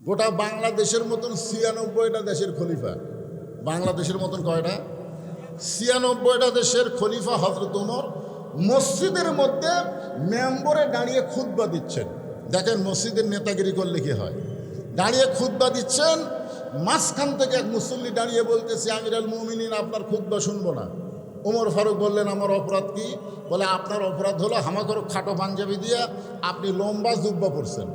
গোটা বাংলাদেশের মতন ৯৬টা দেশের খলিফা, বাংলাদেশের মতন কয়টা? ৯৬টা দেশের খলিফা হযরত ওমর মসজিদের মধ্যে মেম্বরে দাঁড়িয়ে খুতবা দিচ্ছেন। দেখেন মসজিদের নেতাগিরি করলে কি হয়। দাঁড়িয়ে খুতবা দিচ্ছেন, মাঝখান থেকে এক মুসল্লি দাঁড়িয়ে বলতেছে, আমিরুল মুমিনিন আপনার খুতবা শুনবো না। ওমর ফারুক বললেন, আমার অপরাধ কি? বলে, আপনার অপরাধ হলো হামাকর খাটো পাঞ্জাবি দিয়ে আপনি লম্বা জুব্বা পরছেন।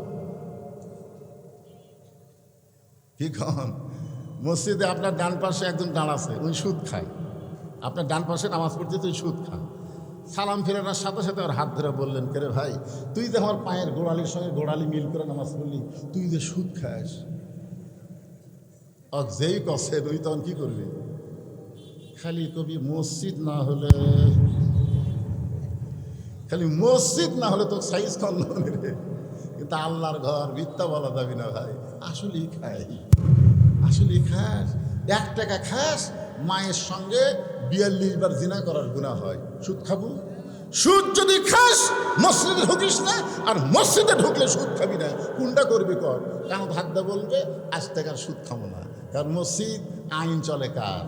কি কন? মসজিদে আপনার ডান পাশে একজন দাঁড়াচ্ছে, উনি সুদ খায়। আপনার ডান পাশে নামাজ পড়তে তুই সুদ খা। সালাম ফেরানোর সাথে সাথে ওর হাত ধরে বললেন, কে রে ভাই, তুই যে আমার পায়ের গোড়ালির সঙ্গে গোড়ালি মিল করে নামাজ পড়লি, তুই যে সুদ খাস। যেই কষে তুই তখন কি করবি? খালি কবি মসজিদ না হলে, খালি মসজিদ না হলে তো সাইজ খন্ড রে। কিন্তু আল্লাহর ঘর মিথ্যা বলা যাবি না ভাই। আসলেই খাই, আসলেই খাস। ১ টাকা খাস, মায়ের সঙ্গে ৪২ বার জিনা করার গুনাহ হয়। সুদ খাবো? সুদ যদি খাস মসজিদে ঢুকিস না, আর মসজিদে ঢুকলে সুদ খাবি না। কোনটা করবি কর? কারণ হাতটা বলবে আজ থেকে আর সুদ খাবো না, কারণ মসজিদ আইন চলে কার?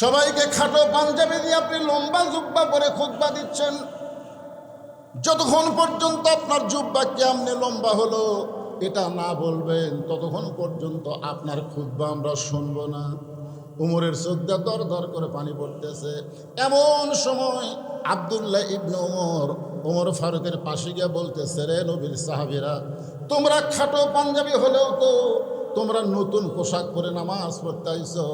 সবাইকে খাটো পাঞ্জাবি দিয়ে আপনি লম্বা জুব্বা পরে খুতবা দিচ্ছেন। যতক্ষণ পর্যন্ত আপনার জুব্বা কেমনে লম্বা হলো এটা না বলবেন, ততক্ষণ পর্যন্ত আপনার খুতবা আমরা শুনবো না। উমরের চোখ দিয়ে দর দর করে পানি পড়তেছে। এমন সময় আব্দুল্লাহ ইবনে ওমর ফারুকের পাশে গিয়ে বলতেছে, রে নবীর সাহাবীরা, তোমরা খাটো পাঞ্জাবি হলেও তো তোমরা নতুন পোশাক পরে নামাজ পড়তে আইছো,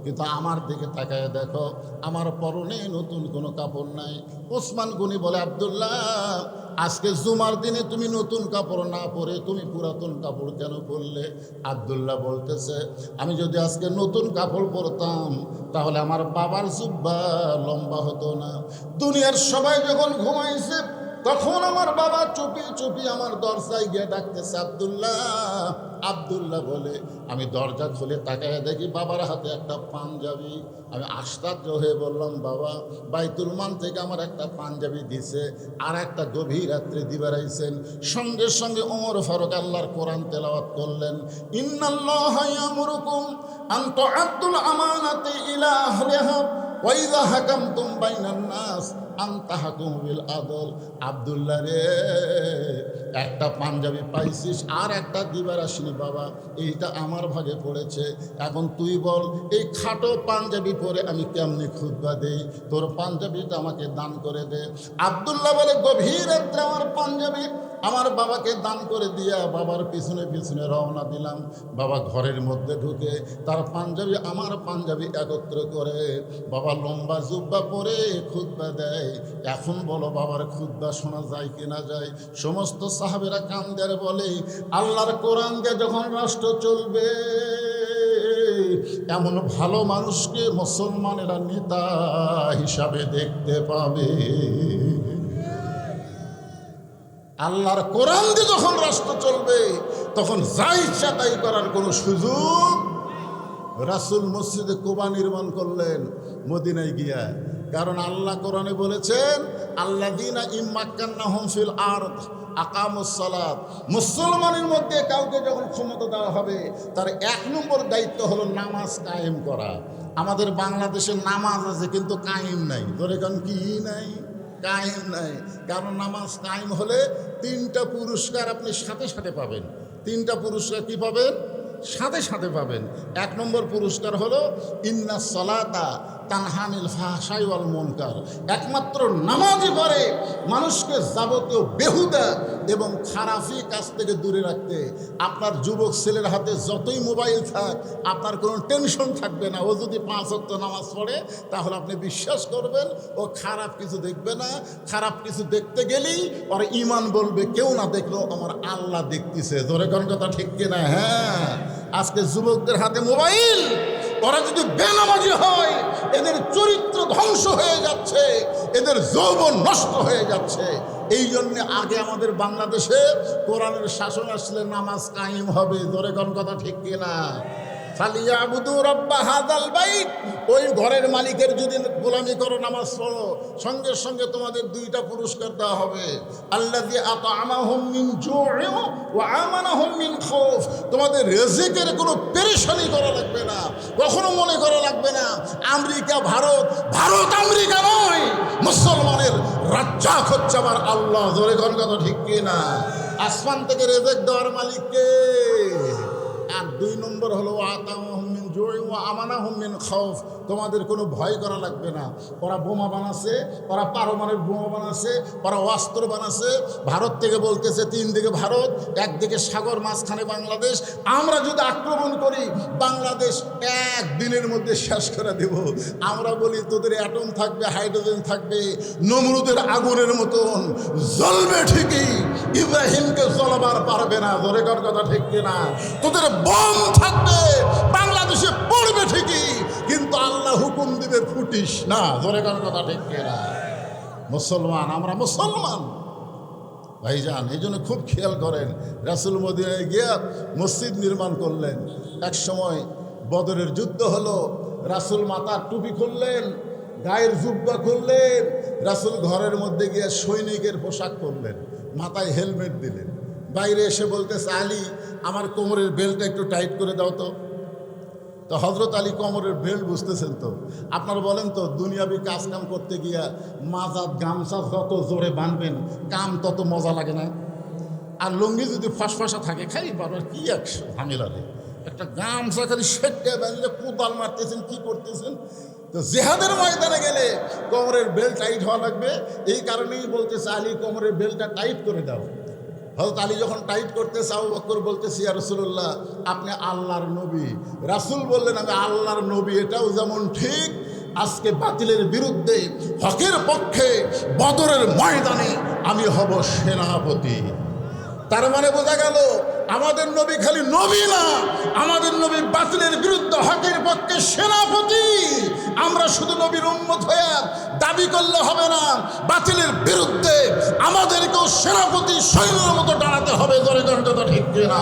কিন্তু আমার দিকে তাকায় দেখো, আমার পরনে নতুন কোনো কাপড় নাই। ওসমান গনি বলে, আব্দুল্লাহ, আজকে জুমার দিনে তুমি নতুন কাপড় না পরে তুমি পুরাতন কাপড় কেন পরলে? আব্দুল্লাহ বলতেছে, আমি যদি আজকে নতুন কাপড় পরতাম তাহলে আমার বাবার জুব্বা লম্বা হতো না। দুনিয়ার সবাই যখন ঘুমাইছে তখন আমার বাবা চুপি চুপি আমার দরজায় গিয়ে ডাকতেছে, আব্দুল্লাহ। আব্দুল্লাহ বলে, আমি দরজা খুলে তাকায় দেখি বাবার হাতে একটা পাঞ্জাবি। আমি আশ্চর্য হয়ে বললাম, বাবা, বাইতুল মাল থেকে আমার একটা পাঞ্জাবি দিছে, আর একটা গভীর রাত্রে দিবার আইছেন। সঙ্গে সঙ্গে ওমর ফারুক আল্লাহর কোরআন তেলাওয়াত করলেন, ইন্নাল্লাহা ইয়ামুরুকুম আন তুআদ্দুল আমানাতি ইলা আহলিহা ওয়া ইযা হাকামতুম বাইনান নাস আন তাহকুমু বিল আদল। আব্দুল্লাহ রে, একটা পাঞ্জাবি পাইছিস, আর একটা দিবার আসিনি বাবা, এইটা আমার ভাগে পড়েছে। এখন তুই বল, এই খাটো পাঞ্জাবি পরে আমি কেমনে খুতবা দেই? তোর পাঞ্জাবিটা আমাকে দান করে দে। আব্দুল্লাহ বলে, গভীর রাত্রে আমার পাঞ্জাবি আমার বাবাকে দান করে দিয়া বাবার পিছনে পিছনে রওনা দিলাম। বাবা ঘরের মধ্যে ঢুকে তার পাঞ্জাবি আমার পাঞ্জাবি একত্র করে বাবা লম্বা জুব্বা পরে খুতবা দেয়। এখন বলো, বাবার খুতবা শোনা যায় কি না যায়? সমস্ত সাহাবেরা কান্দের বলে, আল্লাহর কোরআন দিয়ে যখন রাষ্ট্র চলবে, এমন ভালো মানুষকে মুসলমানেরা নেতা হিসাবে দেখতে পাবে। আল্লাহর কোরআন দিয়ে যখন রাষ্ট্র চলবে, তখন যা ইচ্ছা তাই করার কোনো সুযোগ। রাসূল মসজিদে কুবা নির্মাণ করলেন মদিনায় গিয়া, কারণ আল্লাহ কোরআনে বলেছেন, আল্লাযীনা ইম্মাক্কান্নাহুম ফিল আরদ আকামুস সালাত। মুসলমানের মধ্যে কাউকে যখন ক্ষমতা দেওয়া হবে, তার ১ নম্বর দায়িত্ব হলো নামাজ কায়েম করা। আমাদের বাংলাদেশে নামাজ আছে কিন্তু কায়েম নাই। ধরে কারণ কি নাই? কায়েম নাই। কারণ নামাজ কায়েম হলে 3টা পুরস্কার আপনি সাথে সাথে পাবেন। 3টা পুরস্কার কি পাবেন? সাথে সাথে পাবেন। 1 নম্বর পুরস্কার হলো ইন্নাস সালাতা তানহা আনিল ফাহশাই ওয়াল মুনকার। একমাত্র নামাজই পারে মানুষকে যাবতীয় বেহুদা এবং খারাপি কাজ থেকে দূরে রাখতে। আপনার যুবক ছেলের হাতে যতই মোবাইল থাক, আপনার কোনো টেনশন থাকবে না। ও যদি 5 ওয়াক্ত নামাজ পড়ে, তাহলে আপনি বিশ্বাস করবেন ও খারাপ কিছু দেখবে না। খারাপ কিছু দেখতে গেলেই ওর ঈমান বলবে, কেউ না দেখলেও আমার আল্লাহ দেখতেছে। ধরে কোন কথা ঠিক কিনা? হ্যাঁ, আজকে যুবকদের হাতে মোবাইল, ওরা যদি বেনামাজি হয়, এদের চরিত্র ধ্বংস হয়ে যাচ্ছে, এদের যৌবন নষ্ট হয়ে যাচ্ছে। এই জন্য আগে আমাদের বাংলাদেশে কোরআনের শাসন আসলে নামাজ কায়েম হবে। ধরে কোন কথা ঠিক কিনা? ফালিয়াবুদু রাব্বা হাযাল বাইত, ওই ঘরের মালিকের যদি গোলামি করো, নামাজ পড়ো, সঙ্গে সঙ্গে তোমাদের দুইটা পুরস্কার দেওয়া হবে। আল্লাযী আত'আমাহুম মিন জু'ইন ওয়া আমানাহুম মিন খাউফ, তোমাদের রিজিকের কোনো পেরেশানি করা লাগবে না, কখনো মনে করা লাগবে না আমেরিকা ভারত, ভারত আমেরিকা নয়, মুসলমানের রাজ্জাক হচ্ছে আমার আল্লাহ। জোরে কোন কথা ঠিক কি না? আসমান থেকে রিজিক দেওয়ার মালিক কে? আর 2 নম্বর হলো আতামাহুম মিন জু'ইন ওয়া আমানাহুম মিন খাউফ, তোমাদের কোনো ভয় করা লাগবে না। ওরা বোমা বানাচ্ছে, ওরা পারমাণবিক বোমা বানাচ্ছে, ওরা অস্ত্র বানাচ্ছে, ভারত থেকে বলতেছে 3 দিকে ভারত, একদিকে সাগর, মাঝখানে বাংলাদেশ। আমরা যদি আক্রমণ করি বাংলাদেশ 1 দিনের মধ্যে শেষ করে দেব। আমরা বলি তোদের অ্যাটম থাকবে, হাইড্রোজেন থাকবে, নমরুদের আগুনের মতন জ্বলবে ঠিকই, ইব্রাহিমকে জ্বলাবার পারবে না। ধরে কর কথা ঠিক কিনা? তোদের বম থাকবে, বাংলাদেশে পড়বে ঠিকই, কিন্তু আল্লাহ হুকুম দিবে ফুটিস না। ধরে কর কথা ঠিক কিনা? মুসলমান, আমরা মুসলমান ভাইজান, এই জন্য খুব খেয়াল করেন। রাসূল মদিনায় গিয়া মসজিদ নির্মাণ করলেন। এক সময় বদরের যুদ্ধ হলো, রাসূল মাথার টুপি খুললেন, গায়ের জুব্বা খুললেন, রাসূল ঘরের মধ্যে গিয়ে সৈনিকের পোশাক করলেন, মাথায় হেলমেট দিলেন। বাইরে এসে বলতেছে, আলী আমার কোমরের বেল্টটা একটু টাইট করে দাও তো। তো হজরত আলী কোমরের বেল্ট বুঝতেছেন তো। আপনারা বলেন তো, দুনিয়াবি কাজ কাম করতে গিয়া মাজাত গামছা যত জোরে বাঁধবেন কাম তত মজা লাগে না? আর লুঙ্গি যদি ফাঁসফাঁসা থাকে খাই বাবার কি একশো ঝামেলা রে। একটা গামছা খালি সেটে বাঁধলে কোদাল মারতেছেন, কি করতেছেন। তো জেহাদের ময়দানে গেলে কোমরের বেল্ট টাইট হওয়া লাগবে। এই কারণেই বলতেছে আলী কোমরের বেল্টটা টাইট করে দাও। হযরত আলী যখন টাইট করতেছে, আবু বকর বলতেছে, ইয়া রাসূলুল্লাহ আপনি আল্লাহর নবী। রাসূল বললেন, আমি আল্লাহর নবী, এটাও যেমন ঠিক, আজকে বাতিলের বিরুদ্ধে হকের পক্ষে বদরের ময়দানে আমি হব সেনাপতি। তার মানে বোঝা গেল আমাদের নবী খালি নবী না, আমাদের নবী বাতিলের বিরুদ্ধে হকের পক্ষে সেনাপতি। আমরা শুধু নবীর উম্মত হয়ে দাবি করলে হবে না, বাতিলের বিরুদ্ধে আমাদেরকেও সেনাপতি সৈন্যের মতো দাঁড়াতে হবে। জোরে কথা ঠিক না?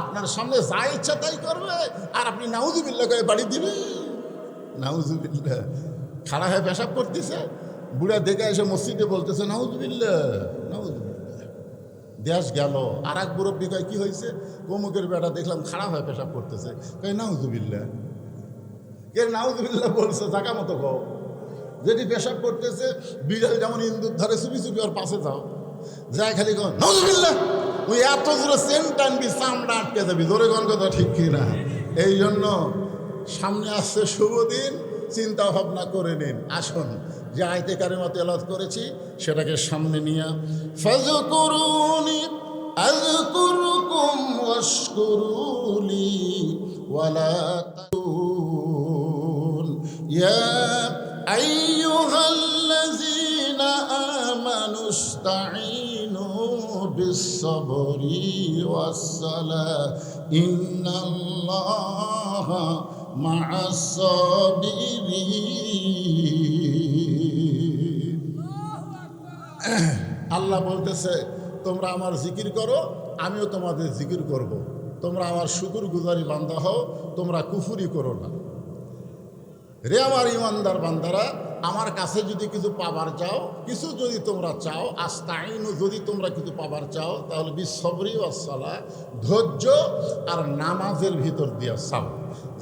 আপনার সামনে যা ইচ্ছা তাই করবে, আর আপনি নাউজুবিল্লাহ করে বাড়ি দিবেন। নাউজুবিল্লাহ, খাড়া হয়ে পেশাব করতেছে, বুড়া দেখে এসে মসজিদে বলতেছে নাউজুবিল্লাহ, নাউজুবিল্লাহ। দেশ গেল, আর এক মুরব্বী কয়, কি হয়েছে? অমুকের বেটা দেখলাম খারাপ হয়ে পেশাব করতেছে। কয় নাউজুবিল্লাহ। কে নাউজুবিল্লাহ বলছে? জায়গা মতো কও। যেটি পেশাব করতেছে, বিড়াল যেমন ইন্দুর ধরে চুপি চুপি ওর পাশে যাও, যাই খালি কও নাউজুবিল্লাহ। ওই এত জোরে সেন্ট টানবি, চামড়া আটকে যাবি। জোরে কোন কথা ঠিক কিনা? এই জন্য সামনে আসছে শুভ দিন, চিন্তা ভাবনা করে নিন। আসুন যে আয়াতে কারিমা তেলাওয়াত করেছি সেটাকে সামনে নিয়ে, ফাযকুরুনি আযকুরুকুম ওয়াশকুরুলি ওয়ালা তাকুন ইয়া আইয়ুহাল্লাযীনা আমানু ইসতাঈনু বিস-সাবরি ওয়াস-সালাহ ইন্নাল্লাহা মা'আস-সাবিরিন। আল্লাহ বলতেছে, তোমরা আমার জিকির করো, আমিও তোমাদের জিকির করব। তোমরা আমার শুকর গুজারি বান্দা হও, তোমরা কুফরি করো না। রে আমার ইমানদার বান্দারা, আমার কাছে যদি কিছু পাবার চাও, কিছু যদি তোমরা চাও, আস্তাইনু, যদি তোমরা কিছু পাবার চাও, তাহলে বিসবরি ওয়াসসালাহ, ধৈর্য আর নামাজের ভিতর দিয়া চাও।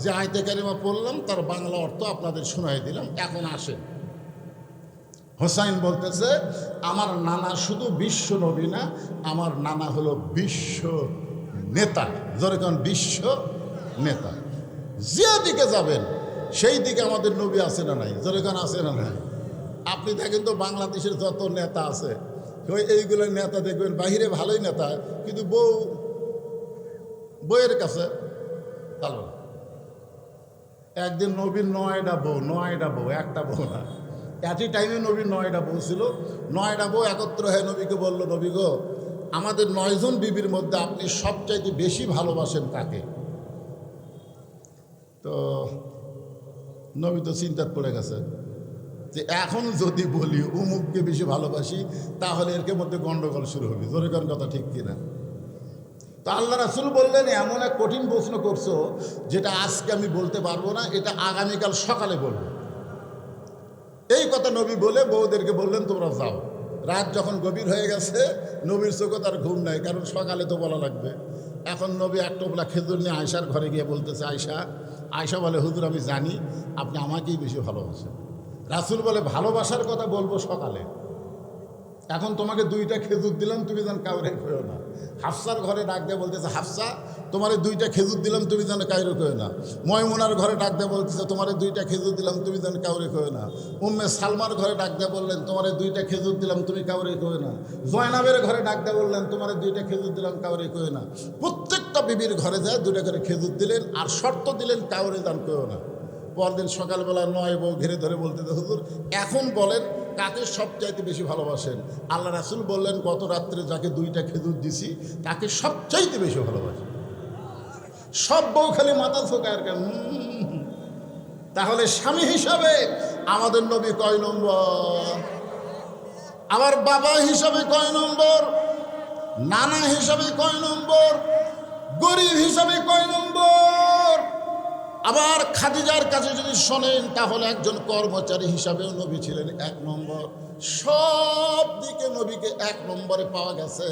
যে আয়াতে কারিমা পড়লাম তার বাংলা অর্থ আপনাদের শোনাই দিলাম। এখন আসেন, হোসাইন বলতেছে, আমার নানা শুধু বিশ্ব নবী না, আমার নানা হলো বিশ্ব নেতা। যেরকম বিশ্ব নেতা, যে দিকে যাবেন সেই দিকে আমাদের নবী আছে না নাই? যেরকম আছে না নাই? আপনি দেখেন তো বাংলাদেশের যত নেতা আছে, এইগুলো নেতা দেখবেন বাহিরে ভালোই নেতা, কিন্তু বউয়ের কাছে ভালো। একদিন নবীর 9টা বউ, একটা বউ না, একই টাইমে নবীর 9টা বউ ছিল। 9টা বউ একত্র হয়ে নবীকে বলল, নবী গো, আমাদের 9 জন বিবির মধ্যে আপনি সবচাইতে বেশি ভালোবাসেন কাকে? তো নবী তো চিন্তাত পড়ে গেছে যে এখন যদি বলি উমুককে বেশি ভালোবাসি, তাহলে এর মধ্যে গন্ডগোল শুরু হবে। জোরে কোন কথা ঠিক কিনা? তো আল্লাহ রাসূল বললেন, এমন এক কঠিন প্রশ্ন করছো যেটা আজকে আমি বলতে পারবো না, এটা আগামীকাল সকালে বলবো। এই কথা নবী বলে বউদেরকে বললেন, তোমরা যাও। রাত যখন গভীর হয়ে গেছে, নবীর চোখে তার ঘুম নাই, কারণ সকালে তো বলা লাগবে। এখন নবী এক টোপলা খেজুর নিয়ে আয়সার ঘরে গিয়ে বলতেছে, আয়সা বলে, হুজুর আমি জানি আপনি আমাকেই বেশি ভালোবাসেন। রাসূল বলে, ভালোবাসার কথা বলবো সকালে, এখন তোমাকে 2টা খেজুর দিলাম, তুমি যেন কাউরে খেও না। হাফসার ঘরে ডাক দিয়ে বলতেছে, হাফসা তোমারে 2টা খেজুর দিলাম, তুমি যেন কাউরে খেও না। ময়মুনার ঘরে ডাক দিয়ে বলতেছে, তোমারে 2টা খেজুর দিলাম, তুমি যেন কাউরে খেও না। উম্মে সালমার ঘরে ডাক দিয়ে বললেন, তোমারে 2টা খেজুর দিলাম, তুমি কাউরে খেও না। জয়নাবের ঘরে ডাক দিয়ে বললেন, তোমারে 2টা খেজুর দিলাম, কাউরে খেও না। প্রত্যেকটা বিবির ঘরে যায় 2টা করে খেজুর দিলেন, আর শর্ত দিলেন কাউরে দান খেও না। পরদিন সকালবেলা 9 বউ ঘিরে ধরে বলতেছে, হুজুর এখন বলেন কাকে সবচাইতে বেশি ভালোবাসেন? আল্লাহ রাসূল বললেন, গত রাত্রে যাকে 2টা খেজুর দিছি তাকে সবচাইতে বেশি ভালোবাসেন। সব বউ খালি মাথা ঝোঁকায় আর কেন। তাহলে স্বামী হিসাবে আমাদের নবী কয় নম্বর? আমার বাবা হিসাবে কয় নম্বর? নানা হিসাবে কয় নম্বর? গরিব হিসাবে কয় নম্বর? আবার খাদিজার কাছে যদি শোনেন, তাহলে একজন কর্মচারী হিসাবেও নবী ছিলেন 1 নম্বর। সব দিকে নবীকে 1 নম্বরে পাওয়া গেছে,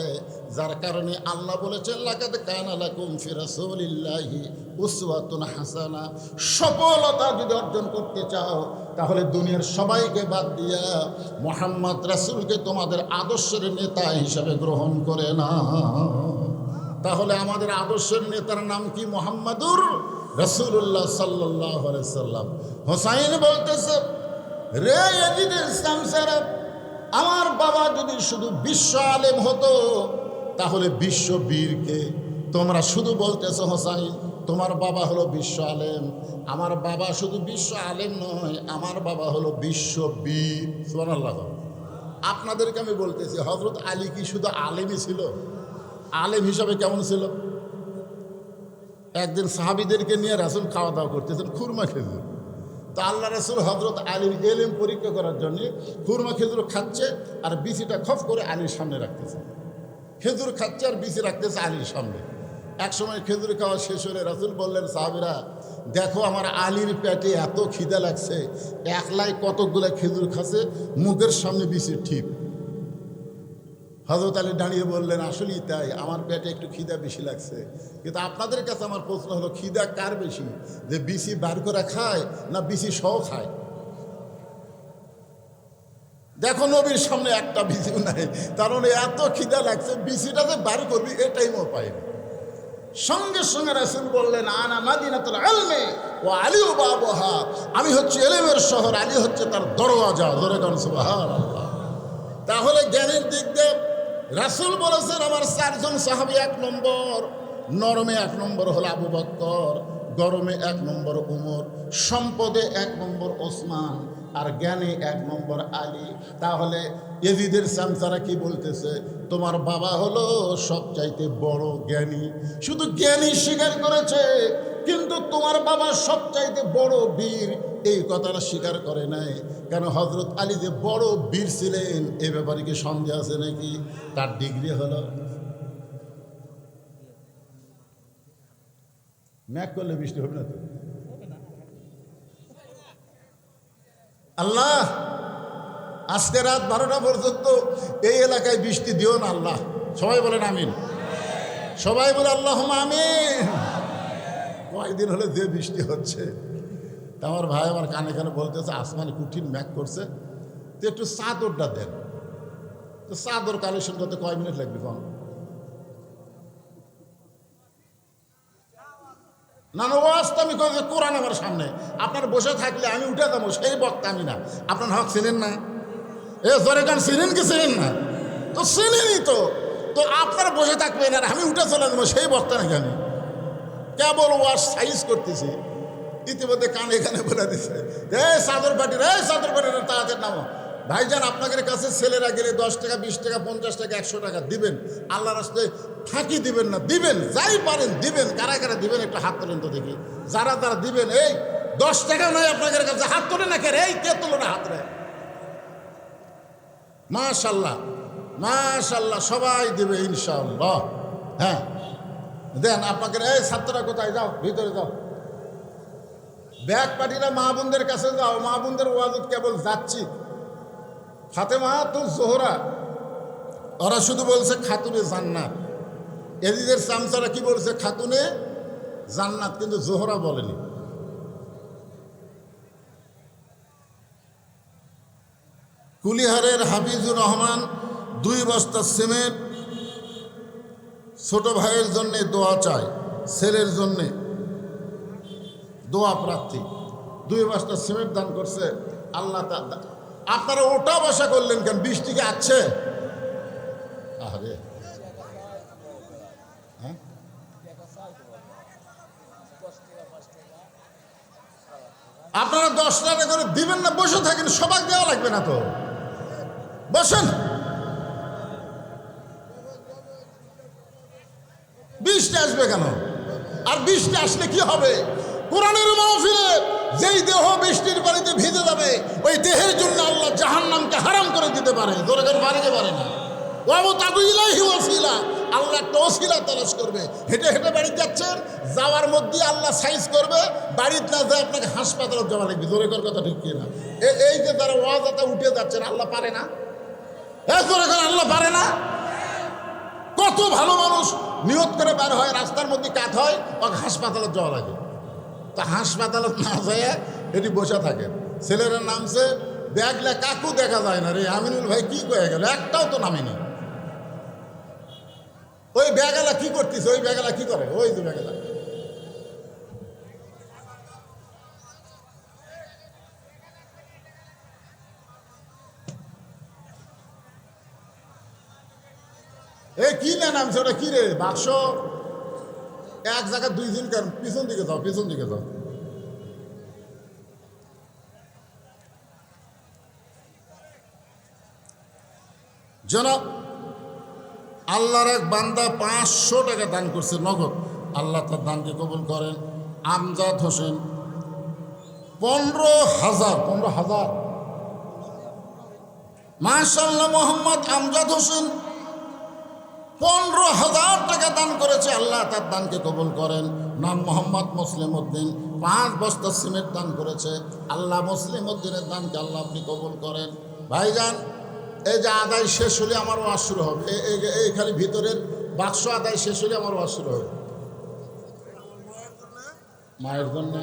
যার কারণে আল্লাহ বলেছেন, লাকাদ কানা লাকুম ফি রাসূলিল্লাহি উসওয়াতুন হাসানা। সফলতা যদি অর্জন করতে চাও, তাহলে দুনিয়ার সবাইকে বাদ দিয়া মুহাম্মদ রাসূলকে তোমাদের আদর্শের নেতা হিসাবে গ্রহণ করে না। তাহলে আমাদের আদর্শের নেতার নাম কি? মুহাম্মাদুর রাসূলুল্লাহ সাল্লাল্লাহু আলাইহি সাল্লাম। হোসাইন বলতেছে, রে ইয়াজিদের সামসারা, আমার বাবা যদি শুধু বিশ্ব আলেম হতো, তাহলে বিশ্ব বীরকে তোমরা শুধু বলতেছো হোসাইন তোমার বাবা হলো বিশ্ব আলেম। আমার বাবা শুধু বিশ্ব আলেম নয়, আমার বাবা হলো বিশ্ব বীর। সুবহানাল্লাহ। আপনাদেরকে আমি বলতেছি, হযরত আলী কি শুধু আলেমই ছিল? আলেম হিসাবে কেমন ছিল? একদিন সাহাবীদেরকে নিয়ে রাসূল খাওয়া দাওয়া করতেছেন, খুরমা খেজুর। তা আল্লাহ রাসূল হযরত আলীর ইলম পরীক্ষা করার জন্য খুরমা খেজুর খাচ্ছে, আর বিচিটা খফ করে আলীর সামনে রাখতেছে। খেজুর খাচ্ছে আর বিচি রাখতেছে আলীর সামনে। এক সময় খেজুর খাওয়া শেষ হলে রাসূল বললেন, সাহাবীরা দেখো আমার আলীর পেটে এত খিদা লাগছে, একলাই কতকগুলো খেজুর খাচ্ছে, মুখের সামনে বিচি ঠিক। হযরত আলী দাঁড়িয়ে বললেন, আসলেই তাই, আমার পেটে একটু খিদা বেশি লাগছে। কিন্তু আপনাদের কাছে আমার প্রশ্ন হলো, খিদা কার বেশি, যে বিচি বার করে খায় না বিচি সহ খায়? দেখো নবীর সামনে একটা বিচিও নাই, তার মানে এত খিদা লাগছে, বিচিটা যে বার করবি এটাই মো পায়নি। সঙ্গে সঙ্গে রাসূল বললেন, আনা মাদিনাতুল ইলমি ওয়া আলী বাবুহা, আমি হচ্ছে ইলমের শহর, আলী হচ্ছে তার দরওয়াজা। ধরে গান সুবহানাল্লাহ। তাহলে জ্ঞানের দিক দিয়ে রাসূল বলেছেন, আমার 4 জন সাহাবী 1 নম্বর। নরমে 1 নম্বর হলো আবু বকর, গরমে 1 নম্বর উমর, সম্পদে 1 নম্বর ওসমান, আর জ্ঞানে 1 নম্বর আলী। তাহলে ইয়াজিদের চামচারা কি বলতেছে? তোমার বাবা হলো সবচাইতে বড় জ্ঞানী। শুধু জ্ঞানী স্বীকার করেছে, কিন্তু তোমার বাবা সবচাইতে বড় বীর এই কথাটা স্বীকার করে নাই। কেন? হযরত আলী যে বড় বীর ছিলেন এ ব্যাপারে কি সন্দেহ আছে নাকি? তার ডিগ্রি হলো, ম্যাক করলে বৃষ্টি হবে না তো? আল্লাহ আজকে রাত 12টা পর্যন্ত এই এলাকায় বৃষ্টি দিও না আল্লাহ। সবাই বলেন আমিন। সবাই বলে আল্লাহুম্মা আমিন। কয়েকদিন হলে যে বৃষ্টি হচ্ছে, তা আমার ভাই আমার কানে কানে বলতেছে, আসমানে কঠিন ম্যাক করছে, তো একটু চাদরটা দেন। তো চাদর কালেকশন করতে কয় মিনিট লাগবে? না না, ওয়াজটা আমি কোরআন আমার সামনে, আপনার বসে থাকলে আমি উঠে যাবো, সেই বক্তা আমি না। আপনার হক চিনেন না? এ জোরে গান চিনেন কি চিনেন না? তো চিনেনি তো, তো আপনারা বসে থাকবেন আর আমি উঠে চলে যাবো, সেই বক্তা নাকি আমি? কেবল ওয়াজ সাইজ করতেছি, ইতিমধ্যে কানে কানে বলে দিচ্ছে, এই চাদর পাটির, এই চাদর পাটির তাড়াতাড়ি নামো। ভাইজান, আপনাদের কাছে ছেলেরা গেলে 10 টাকা 20 টাকা 50 টাকা 100 টাকা দিবেন, আল্লাহ রাস্তায় ফাঁকি দিবেন না, দিবেন, যাই পারেন দিবেন। কারা কারা দিবেন একটু হাত তোলেন তো দেখি। যারা যারা দিবেন, এই 10 টাকা নয় আপনাদের কাছে, হাত তোলে না। কে এই কে তোলো না হাত রে? মাশাল্লাহ মাশাল্লাহ, সবাই দিবে ইনশাআল্লাহ। হ্যাঁ, দেন আপনাকে, এই ছাত্ররা কোথায়, যাও ভিতরে যাও, ব্যাগ পার্টিরা মা বোনদের কাছে যাও, মা বোনদের ওয়াজত কেবল যাচ্ছি। ফাতেমা তো জোহরা, ওরা শুধু বলছে খাতুনে জান্নাত। এদিদের চামচারা কি বলছে, খাতুনে জান্নাত, কিন্তু জোহরা বলেনি। কুলিহারের হাফিজুর রহমান 2 বস্তা সিমেন্ট ছোট ভাইয়ের জন্যে দোয়া চায়, ছেলের জন্যে দোয়া প্রার্থী। 2 বস্তা সিমেন্ট দান করছে আল্লাহ। আপনারা ওটা বসা করলেন কেন? বৃষ্টি কি আছে? আরে হ্যাঁ, আপনারা 10 টাকা করে দিবেন না? বসে থাকেন, সবাই দেওয়া লাগবে না তো, বসেন। বৃষ্টি আসবে কেন? আর বৃষ্টি আসলে কি হবে? কোরআনের মাহফিলে যেই দেহ বৃষ্টির পানিতে ভিজে যাবে, ওই দেহের জন্য আল্লাহ জাহান্নামকে হারাম করে দিতে পারে। জোরে করে বাড়িতে পারে না। আল্লাহ একটা ওসিলা তালাশ করবে। হেঁটে হেঁটে বাড়ি যাচ্ছেন, যাওয়ার মধ্যে আল্লাহ সাইজ করবে, বাড়িতে না যায় আপনাকে হাসপাতালে যাওয়া লাগবে। জোরে কর কথা ঠিক কিনা? এই যে তারা ওয়াজাতে উঠে যাচ্ছেন, আল্লাহ পারে না? জোরে করে আল্লাহ পারে না? কত ভালো মানুষ নিয়ত করে বার হয়, রাস্তার মধ্যে কাত হয়, ওকে হাসপাতালে যাওয়া লাগে। তা হাসপাতালে না যায় এটি বসে থাকে। ছেলেরা নামছে, ব্যাগলে কাকু দেখা যায় না রে। আমিনুল ভাই কি কয়ে গেল, একটাও তো নামেনি। ওই ব্যাগেলা কি করতেছে? ওই ব্যাগেলা কি করে? ওই যে ব্যাগেলা, এই কি না নামছে ওটা? কি রে বাক্স? এক জায়গায় 2 দিন কেন? পিছন দিকে যাও, পিছন দিকে যাও। জনাব, আল্লাহর এক বান্দা 500 টাকা দান করছে নগদ। আল্লাহ তার দানকে কবুল করেন। আমজাদ হোসেন 15,000 মাশাআল্লাহ। মোহাম্মদ আমজাদ হোসেন 15,000 টাকা দান করেছে। আল্লাহ তার দানকে কবুল করেন। নাম মোহাম্মদ মুসলিম উদ্দিন 5 বস্তা সিমেন্ট দান করেছে। আল্লাহ মুসলিম উদ্দিনের দানকে আল্লাহ আপনি কবুল করেন। ভাইজান, এই যে আদায় শেষ হলে আমার ওয়াজ শুরু হবে। এই খালি ভিতরের বাক্স আদায় শেষ হলে আমার ওয়াজ শুরু হবে। মায়ের জন্যে,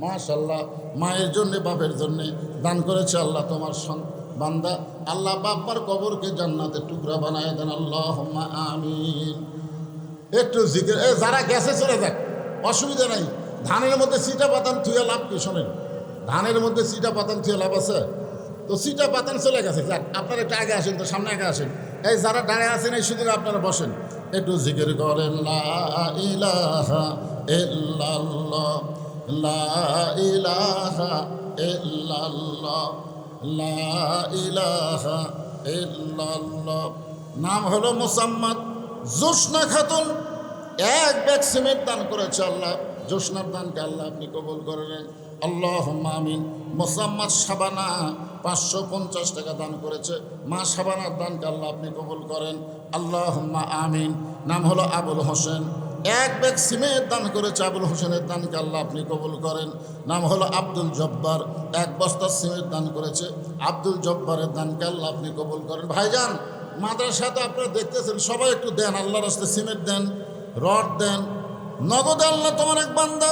মাশাআল্লাহ, মায়ের জন্যে, বাপের জন্যে দান করেছে। আল্লাহ তোমার বান্দা, আল্লাহ বাপ্পার কবরকে জান্নাতের টুকরা বানায় দেন, আল্লাহুম্মা আমিন। একটু জিকির, যারা গেছে চলে যাক, অসুবিধা নাই। ধানের মধ্যে সিটা পাতান থুয়ে লাভ কি? শোনেন, ধানের মধ্যে সিটা পাতান থুয়ে লাভ আছে? তো সিটা পাতান চলে গেছে, যাক আপনারা একটু আগে আসেন, তো সামনে আগে আসেন। এই যারা দাঁড়িয়ে আছেন এই সুযোগে আপনারা বসেন, একটু জিকির করেন। লা ইলাহা ইল্লাল্লাহ, লা ইলাহা ইল্লাল্লাহ, লা ইলাহা ইল্লাল্লাহ। নাম হলো মোসাম্মদ জোসনা খাতুন। 1 ব্যাগ সিমেন্ট দান করেছে আল্লাহ। জোসনার দানকে আল্লাহ আপনি কবুল করে নেন, আল্লাহুম্মা আমিন। মোসাম্মদ শাবানা 550 টাকা দান করেছে। মা শাবানার দানকে আল্লাহ আপনি কবুল করেন, আল্লাহুম্মা আমিন। নাম হলো আবুল হোসেন। 1 ব্যাগ সিমেন্ট দান করেছে। আবুল হোসেনের দানকে আল্লাহ আপনি কবুল করেন। নাম হলো আব্দুল জব্বার। 1 বস্তা সিমেন্ট দান করেছে। আব্দুল জব্বারের দানকে আল্লাহ আপনি কবুল করেন। ভাইজান, মাদ্রাসাতে আপনারা দেখতেছেন, সবাই একটু দেন, আল্লাহর রাস্তায় সিমেন্ট দেন, রড দেন, নগদে। আল্লাহ তোমার এক বান্দা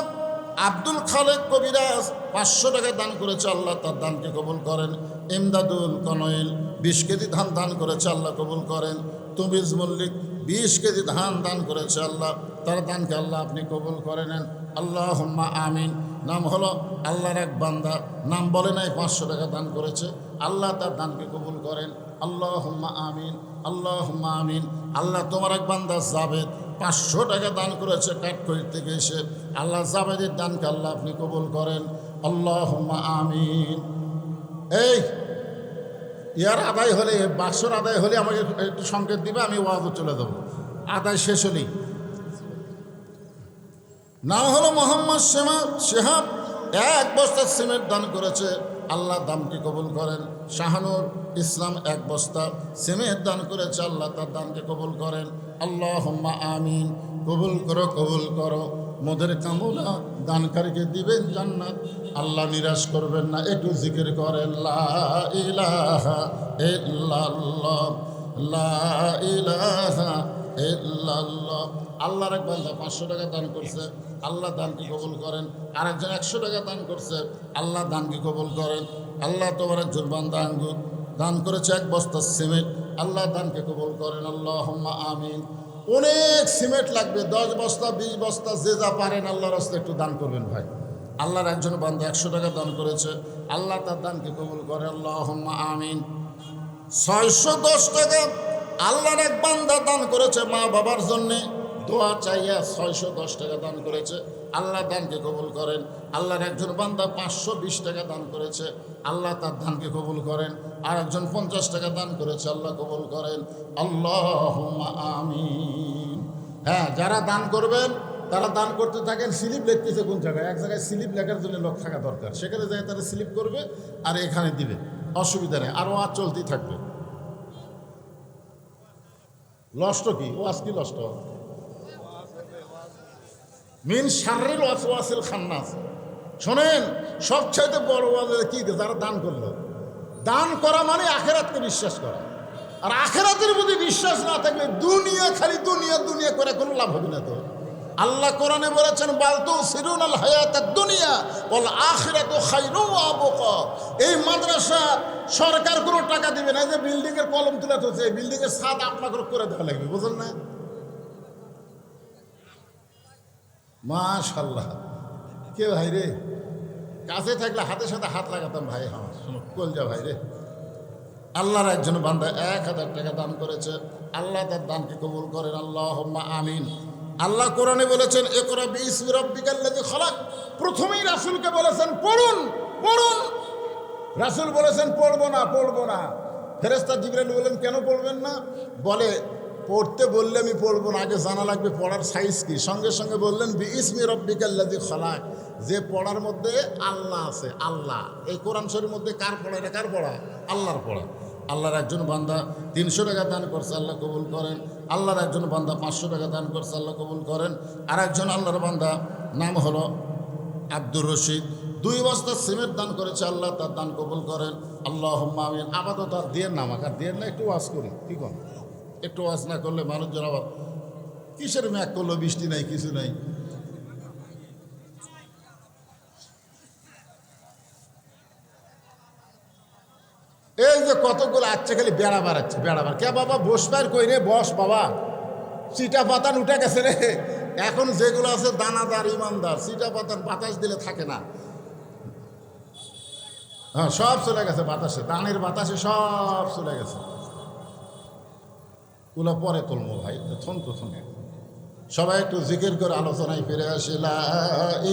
আব্দুল খালেক কবিরাজ 500 টাকা দান করেছে। আল্লাহ তার দানকে কবুল করেন। ইমদাদুল কনইল 20 কেজি ধান দান করেছে। আল্লাহ কবুল করেন। তুমিজ মল্লিক 20 কেজি ধান দান করেছে। আল্লাহ তার দানকে আল্লাহ আপনি কবুল করে নেন, আল্লাহুম্মা আমিন। নাম হলো আল্লাহর এক বান্দা, নাম বলে নাই, 500 টাকা দান করেছে। আল্লাহ তার দানকে কবুল করেন, আল্লাহুম্মা আমিন, আল্লাহুম্মা আমিন। আল্লাহ তোমার এক বান্দা জাবেদ 500 টাকা দান করেছে কাঠখড়ি থেকে এসে। আল্লাহ জাবেদের দানকে আল্লাহ আপনি কবুল করেন, আল্লাহুম্মা আমিন। এই ইয়ার আদায় হলে, বাক্সর আদায় হলে আমাকে একটু সংকেত দিবে, আমি ওয়াজে চলে যাব। আদায় শেষ হলেই। নাম হলো মোহাম্মদ শেহাব 1 বস্তা সিমেন্ট দান করেছে। আল্লাহ দামকে কবুল করেন। শাহানুর ইসলাম 1 বস্তা সিমেন্ট দান করেছে। আল্লাহ তার দানকে কবুল করেন, আল্লাহুম্মা আমিন। কবুল করো, কবুল করো। মোদের কামনা দানকারীকে দিবেন জান্নাত, আল্লাহ নিরাশ করবেন না। একটু জিকির করেন লা ইলাহা ইল্লাল্লাহ, লা ইলাহা ইল্লাল্লাহ। আল্লাহর এক বান্দা 500 টাকা দান করছে, আল্লাহ দানকে কবুল করেন। আরেকজন 100 টাকা দান করছে, আল্লাহ দানকে কবুল করেন। আল্লাহ তোমার একজন বান্দা আঙ্গুর দান করেছে 1 বস্তা সিমেন্ট, আল্লাহ দানকে কবুল করেন। আল্লাহুম্মা আমিন। অনেক সিমেন্ট লাগবে, 10 বস্তা 20 বস্তা, যে যা পারেন আল্লাহর রাস্তায় একটু দান করবেন ভাই। আল্লাহর একজন বান্দা 100 টাকা দান করেছে, আল্লাহ তার দানকে কবুল করে। আল্লাহুম্মা আমিন। 610 টাকা আল্লাহর এক বান্দা দান করেছে মা বাবার জন্যে, দোয়া চাইয়া 610 টাকা দান করেছে, আল্লাহ দানকে কবুল করেন। আল্লাহর একজন বান্দা 520 টাকা দান করেছে, আল্লাহ তার দানকে কবুল করেন। আর একজন 50 টাকা দান করেছে, আল্লাহ কবুল করেন। আল্লাহুম্মা আমিন। হ্যাঁ, যারা দান করবেন তারা দান করতে থাকেন। স্লিপ লিখতেছে কোন জায়গায়, এক জায়গায় স্লিপ লেখার জন্য লোক থাকা দরকার, সেখানে যায় তারা স্লিপ করবে আর এখানে দিবে, অসুবিধা নেই। আরও আর চলতেই থাকবে। লষ্ট কি ওয়াজ, কি লষ্ট? মিন শাররিল ওয়াসওয়াসিল খান্নাস। শোনেন, সবচাইতে বড় ওয়াজ কি? যারা দান করলো। দান করা মানে আখেরাতকে বিশ্বাস করা। আর আখেরাতের প্রতি বিশ্বাস না থাকলে দুনিয়া, খালি দুনিয়া দুনিয়া করে কোনো লাভ হবে না। তো আল্লাহ কোরআনে বলেছেন, বালতু সিরুনাল হায়াতাদ দুনিয়া ওয়াল আখিরাতু খায়রুন ওয়া আবকা। এই মাদ্রাসা সরকার কোনো টাকা দিবে না, যে বিল্ডিং এর কলম তুলে ধরছে, এই বিল্ডিং এর ছাদ আপনাকে করে দেওয়া লাগবে, বুঝলেন না? মাশাআল্লাহ। কে ভাই রে? কাছে থাকলে হাতের সাথে হাত লাগাতাম ভাই। হ্যাঁ, শোনো কলজা ভাই রে। আল্লাহর একজন বান্দা 1000 টাকা দান করেছে, আল্লাহ তার দানকে কবুল করেন। আল্লাহুম্মা আমিন। আল্লাহ কোরআনে বলেছেন, ইকরা বিইসমি রাব্বিকাল্লাযী খালাক। প্রথমেই রাসূলকে বলেছেন পড়ুন, পড়ুন। রাসূল বলেছেন পড়বো না, পড়বো না। ফেরেশতা জিবরাইল বলেন, কেন পড়বেন না? বলে, পড়তে বললে আমি পড়বো না, আগে জানা লাগবে পড়ার সাইজ কি। সঙ্গে সঙ্গে বললেন, বিইসমি রাব্বিকাল্লাযী খালাক। যে পড়ার মধ্যে আল্লাহ আছে, আল্লাহ। এই কোরআন শরীফের মধ্যে কার পড়া? এটা কার পড়া? আল্লাহর পড়া। আল্লাহর একজন বান্দা 300 টাকা দান করছে, আল্লাহ কবুল করেন। আল্লাহর একজন বান্দা 500 টাকা দান করছে, আল্লাহ কবুল করেন। আর একজন আল্লাহর বান্দা, নাম হলো আব্দুর রশিদ, 2 বস্তা সিমেন্ট দান করেছে, আল্লাহ তার দান কবুল করেন। আল্লাহুম্মা আমিন। আপাতত আর দিয়ে না, আমাকে আর দিয়ে না, একটু ওয়াজ করি। কি কন? একটু ওয়াজ না করলে মানুষজন আবার কিসের ম্যাক করলো, বৃষ্টি নাই, কিছু নাই। এই যে কতগুলো আছে, খালি বেড়া বাড়াচ্ছে, বেড়া বার। কে বাবা বসবার কই রে? বস বাবা। চিটা পাতান উঠে গেছে রে। এখন যেগুলো আছে দানাদার ইমানদার, চিটা পাতান বাতাস দিলে থাকে না। হ্যাঁ, সব চলে গেছে বাতাসে, দানের বাতাসে সব চলে গেছে। ওগুলো পরে তুলবো ভাই, থন তো থন। সবাই একটু জিকির করে আলোচনায় ফিরে আসি। লা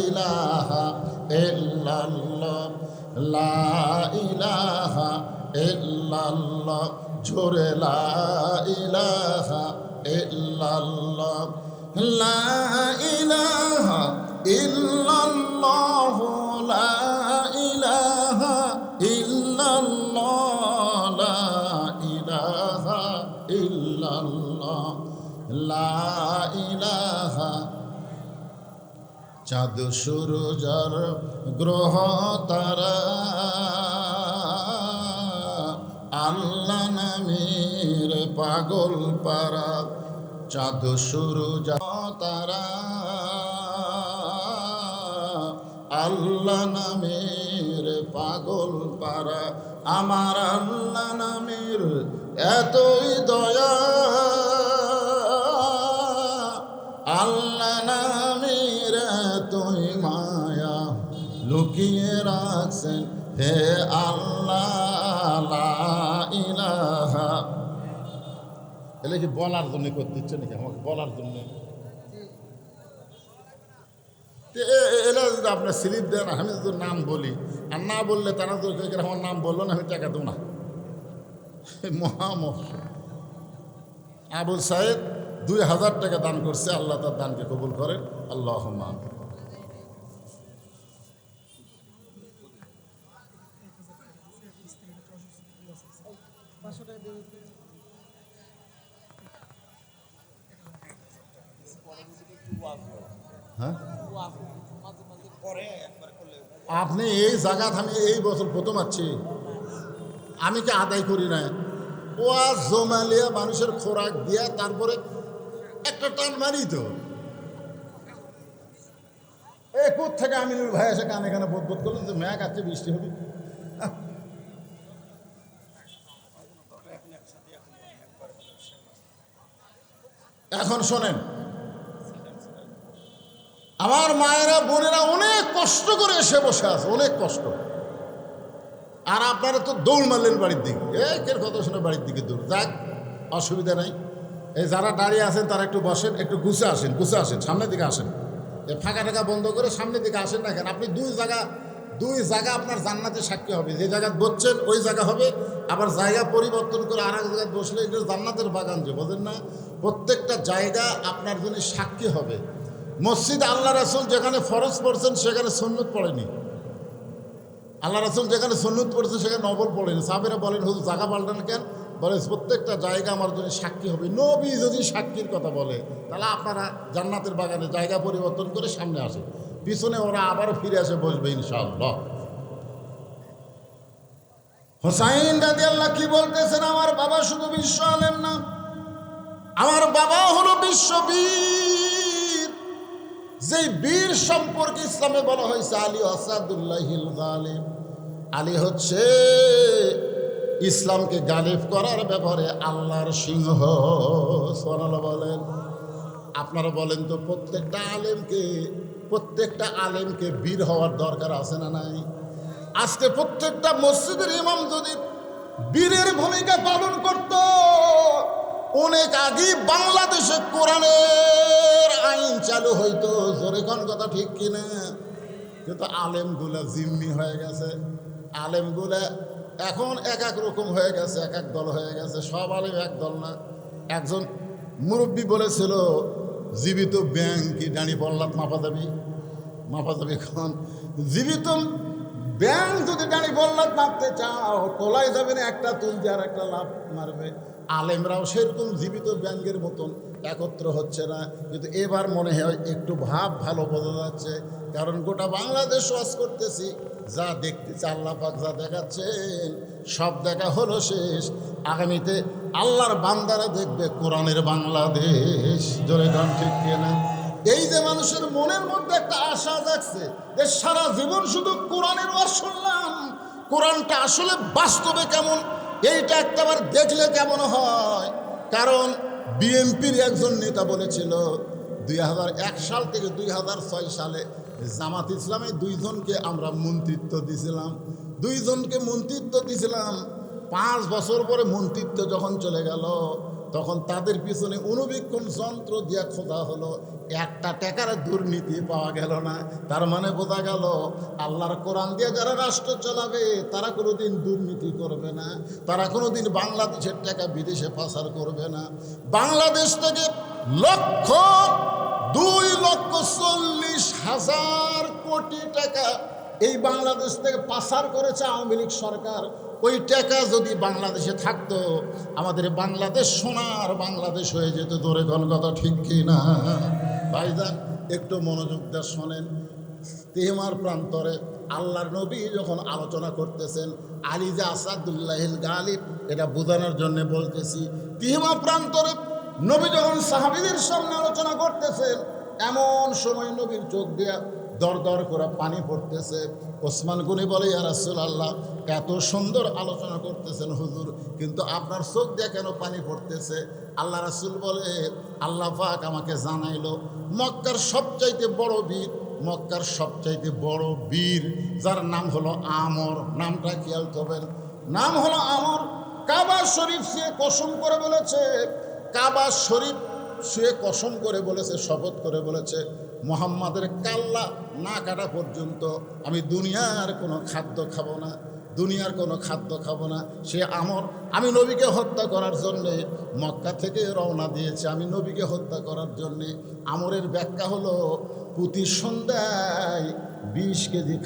ইলাহা ইল্লাল্লাহ, লা ইলাহা ইল্লাল্লাহ। জোরে লা ইলাহা ইল্লাল্লাহ, লা ইলাহা ইল্লাল্লাহ, লা ইলাহা ইল্লাল্লাহ, লা ইলাহা ইল্লাল্লাহ, লা ইলাহা। চাঁদ সূরজের গ্রহ তারা আল্লাহ নামের পাগল পারা। চাঁদ সূরজ তারা আল্লাহ নামের পাগল পারা। আমার আল্লাহ নামের এতই দয়া, আল্লাহ নামের এতই মায়া, লুকিয়ে রাখছেন হে আল্লাহ। লা ইলাহা। এলে কি বলার জন্য করতে দিচ্ছে নাকি আমাকে? বলার জন্য এলে যদি আপনার স্লিপ দেন, আমি যদি নাম বলি আর না বললে তারা তো আমার নাম বললো না, আমি টাকা দেবো না। মহামহা আবুল সাহেব 2000 টাকা দান করছে, আল্লাহ তার দানকে কবুল করেন। আল্লাহুম্মা আমিন। হ্যাঁ, আপনি এই জায়গাত আমি এই বছর প্রথম আছি, আমি কি আদায় করি না? ওয়াজ জমালিয়া মানুষের খোরাক দিয়া তারপরে একটা টান মারি তো। একুর থেকে আমিনুল ভাই এসে কানে কানে বোধ বোধ করলেন যে ম্যাঘ আছে, বৃষ্টি হবে। এখন শোনেন, আমার মায়েরা বোনেরা অনেক কষ্ট করে এসে বসে আছে, অনেক কষ্ট। আর আপনারা তো দৌড় মারলেন বাড়ির দিকে, একের কথা শুনে বাড়ির দিকে দৌড়। যাক, অসুবিধা নাই। এই যারা দাঁড়িয়ে আছেন তারা একটু বসেন, একটু গুছে আসেন, গুছে আসেন, সামনের দিকে আসেন। এই ফাঁকা টাকা বন্ধ করে সামনের দিকে আসেন না কেন? আপনি দুই জায়গা আপনার জান্নাতে সাক্ষী হবে। যে জায়গায় বসছেন ওই জায়গা হবে, আবার জায়গা পরিবর্তন করে আর এক জায়গায় বসলে এটা জান্নাতের বাগান, যে বোঝেন না? প্রত্যেকটা জায়গা আপনার জন্য সাক্ষী হবে। মসজিদ আল্লাহ রাসূল যেখানে ফরজ পড়ছেন সেখানে সুন্নত পড়েনি। আল্লাহ রাসূল যেখানে সুন্নত পড়ছে সেখানে নফল পড়েনি। সাহাবীরা বলেন, হুজুর জায়গা পাল্টান কেন? বলে প্রত্যেকটা জায়গা আমার জন্য সাক্ষী হবে। নবী যদি সাক্ষীর কথা বলে তাহলে আপনারা জান্নাতের বাগানে জায়গা পরিবর্তন করে সামনে আসে, পিছনে ওরা আবার ফিরে আসে বসবে ইনশাআল্লাহ। হুসাইন রাদিয়াল্লাহু কি বলতেছেন? আমার বাবা শুধু বিশ্ব আলেম না, আমার বাবা হলো বিশ্ববীর। যেই বীর সম্পর্কে ইসলামে বলা হয়েছে আলী আসাদুল্লাহিল গালিব। আলী হচ্ছে ইসলামকে গালিব করার ব্যাপারে আল্লাহর সিংহ। সুবহানাল্লাহ বলেন। আপনারা বলেন তো, প্রত্যেকটা আলেমকে বীর হওয়ার দরকার আছে না নাই? আজকে প্রত্যেকটা মসজিদের ইমাম যদি বীরের ভূমিকা পালন করত, অনেক আগেই বাংলাদেশে কোরআনের আইন চালু হইতো। জোরে কোন কথা ঠিক কিনা? কিন্তু আলেমগুলা জিম্মি হয়ে গেছে। আলেমগুলা এখন এক এক রকম হয়ে গেছে, এক এক দল হয়ে গেছে। সব আলেম এক দল না। একজন মুরব্বী বলেছিল, জীবিত ব্যাং কি ডানি পল্লাত মাপা যাবে? এখন জীবিত ব্যাং যদি ডানি পল্লাত মাপতে চাও, তোলাই যাবে না, একটা তুলতে আর একটা লাভ মারবে। আলেমরাও সেরকম জীবিত ব্যাঙ্গের মতন একত্র হচ্ছে না। কিন্তু এবার মনে হয় একটু ভাব ভালো বোঝা যাচ্ছে, কারণ গোটা বাংলাদেশ ওয়াজ করতেছি, যা দেখতেছি আল্লাহ পাক যা দেখাচ্ছেন সব দেখা হলো শেষ। আগামীতে আল্লাহর বান্দারা দেখবে কোরআনের বাংলাদেশ। জোরে গান ঠিক কিনা? এই যে মানুষের মনের মধ্যে একটা আশা জাগছে যে সারা জীবন শুধু কোরআনের ওয়াজ শুনলাম, কোরআনটা আসলে বাস্তবে কেমন এইটা একটাবার দেখলে কেমন হয়। কারণ বিএনপির একজন নেতা বলেছিল 2001 সাল থেকে 2006 সালে জামাত ইসলামে দুইজনকে আমরা মন্ত্রিত্ব দিয়েছিলাম। 5 বছর পরে মন্ত্রিত্ব যখন চলে গেল, তখন তাদের পিছনে অনুবীক্ষণ যন্ত্র দিয়ে খোঁজা হলো, একটা টাকার দুর্নীতি পাওয়া গেল না। তার মানে বোঝা গেল আল্লাহর কোরআন দিয়ে যারা রাষ্ট্র চালাবে তারা কোনোদিন দুর্নীতি করবে না, তারা কোনোদিন বাংলাদেশের টাকা বিদেশে পাচার করবে না। বাংলাদেশ থেকে 2,40,000 কোটি টাকা এই বাংলাদেশ থেকে পাচার করেছে আওয়ামী লীগ সরকার। ওই টাকা যদি বাংলাদেশে থাকতো, আমাদের বাংলাদেশ সোনার বাংলাদেশ হয়ে যেত। ধরে কোন কথা ঠিক কি না? ভাইজান একটু মনোযোগ দিয়ে শোনেন। তিহমার প্রান্তরে আল্লাহর নবী যখন আলোচনা করতেছেন, আলী যে আসাদুল্লাহিল গালিব, এটা বোঝানোর জন্য বলতেছি। তিহমা প্রান্তরে নবী যখন সাহাবীদের সামনে আলোচনা করতেছেন, এমন সময় নবীর চোখ দিয়া দর দর করে পানি পড়তেছে। ওসমান গনি বলে, ইয়া রাসূলুল্লাহ, এত সুন্দর আলোচনা করতেছেন হুজুর, কিন্তু আপনার চোখ দিয়ে কেন পানি পড়তেছে? আল্লাহ রাসূল বলে, আল্লাহ পাক আমাকে জানাইলো মক্কার সবচাইতে বড় বীর যার নাম হলো আমর। নামটা খেয়াল করবেন, নাম হলো আমর। কাবা শরীফ সে কসম করে বলেছে, শপথ করে বলেছে, মুহাম্মাদের কাল্লা না কাটা পর্যন্ত আমি দুনিয়ার কোনো খাদ্য খাবো না। সে আমর আমি নবীকে হত্যা করার জন্যে মক্কা থেকে রওনা দিয়েছে, আমি নবীকে হত্যা করার জন্যে। আমরের ব্যাখ্যা হলো, প্রতি সন্ধ্যায় 20 কেজি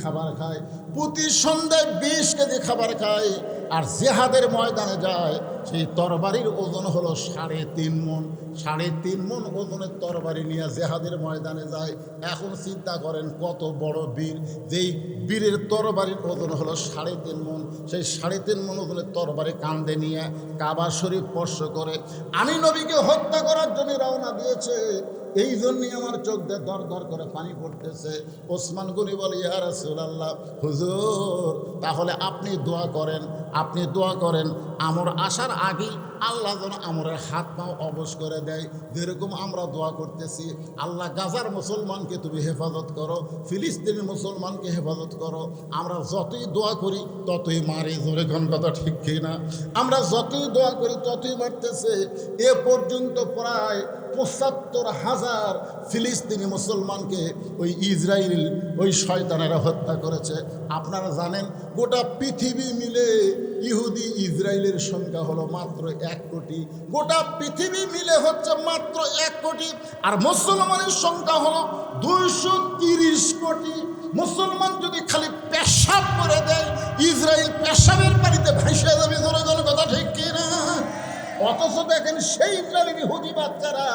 খাবার খায়, আর জেহাদের ময়দানে যায়, সেই তরবারির ওজন হলো 3.5 মণ। 3.5 মণ ওজনের তরবারি নিয়ে জেহাদের ময়দানে যায়। এখন চিন্তা করেন কত বড় বীর, যেই বীরের তরবারির ওজন হলো 3.5 মণ। সেই 3.5 মণ ওজনের তরবারি কাঁধে নিয়ে কাবা শরীফ স্পর্শ করে আমি নবীকে হত্যা করার জন্য রওনা দিয়েছে। এই জন্যই আমার চোখ দিয়ে দর দর করে পানি পড়তেছে। ওসমান গনি বলে, ইয়া রাসূলুল্লাহ, হুজুর তাহলে আপনি দোয়া করেন, আপনি দোয়া করেন আমর আসার আগেই আল্লাহ যেন আমরের হাত পাও অবশ করে দেয়, যেরকম আমরা দোয়া করতেছি। আল্লাহ গাজার মুসলমানকে তুমি হেফাজত করো, ফিলিস্তিনের মুসলমানকে হেফাজত করো। আমরা যতই দোয়া করি ততই মারি, জোরে কোন কথা ঠিক কি না? আমরা যতই দোয়া করি ততই মারতেছে। এ পর্যন্ত প্রায় ৭৫,০০০ ফিলিস্তিনি মুসলমানকে ওই ইসরায়েল, ওই শয়তানেরা হত্যা করেছে। আপনারা জানেন গোটা পৃথিবী মিলে ইহুদি ইসরায়েলের সংখ্যা হলো মাত্র 1 কোটি। গোটা পৃথিবী মিলে হচ্ছে মাত্র 1 কোটি, আর মুসলমানের সংখ্যা হলো 230 কোটি। মুসলমান যদি খালি পেশাব করে দেয়, ইসরায়েল পেশাবের পানিতে ভেসে যাবে, ধরে কোনো কথা ঠিক কিনা? অথচ দেখেন সেই ইসরায়েলি ইহুদি বাচ্চারা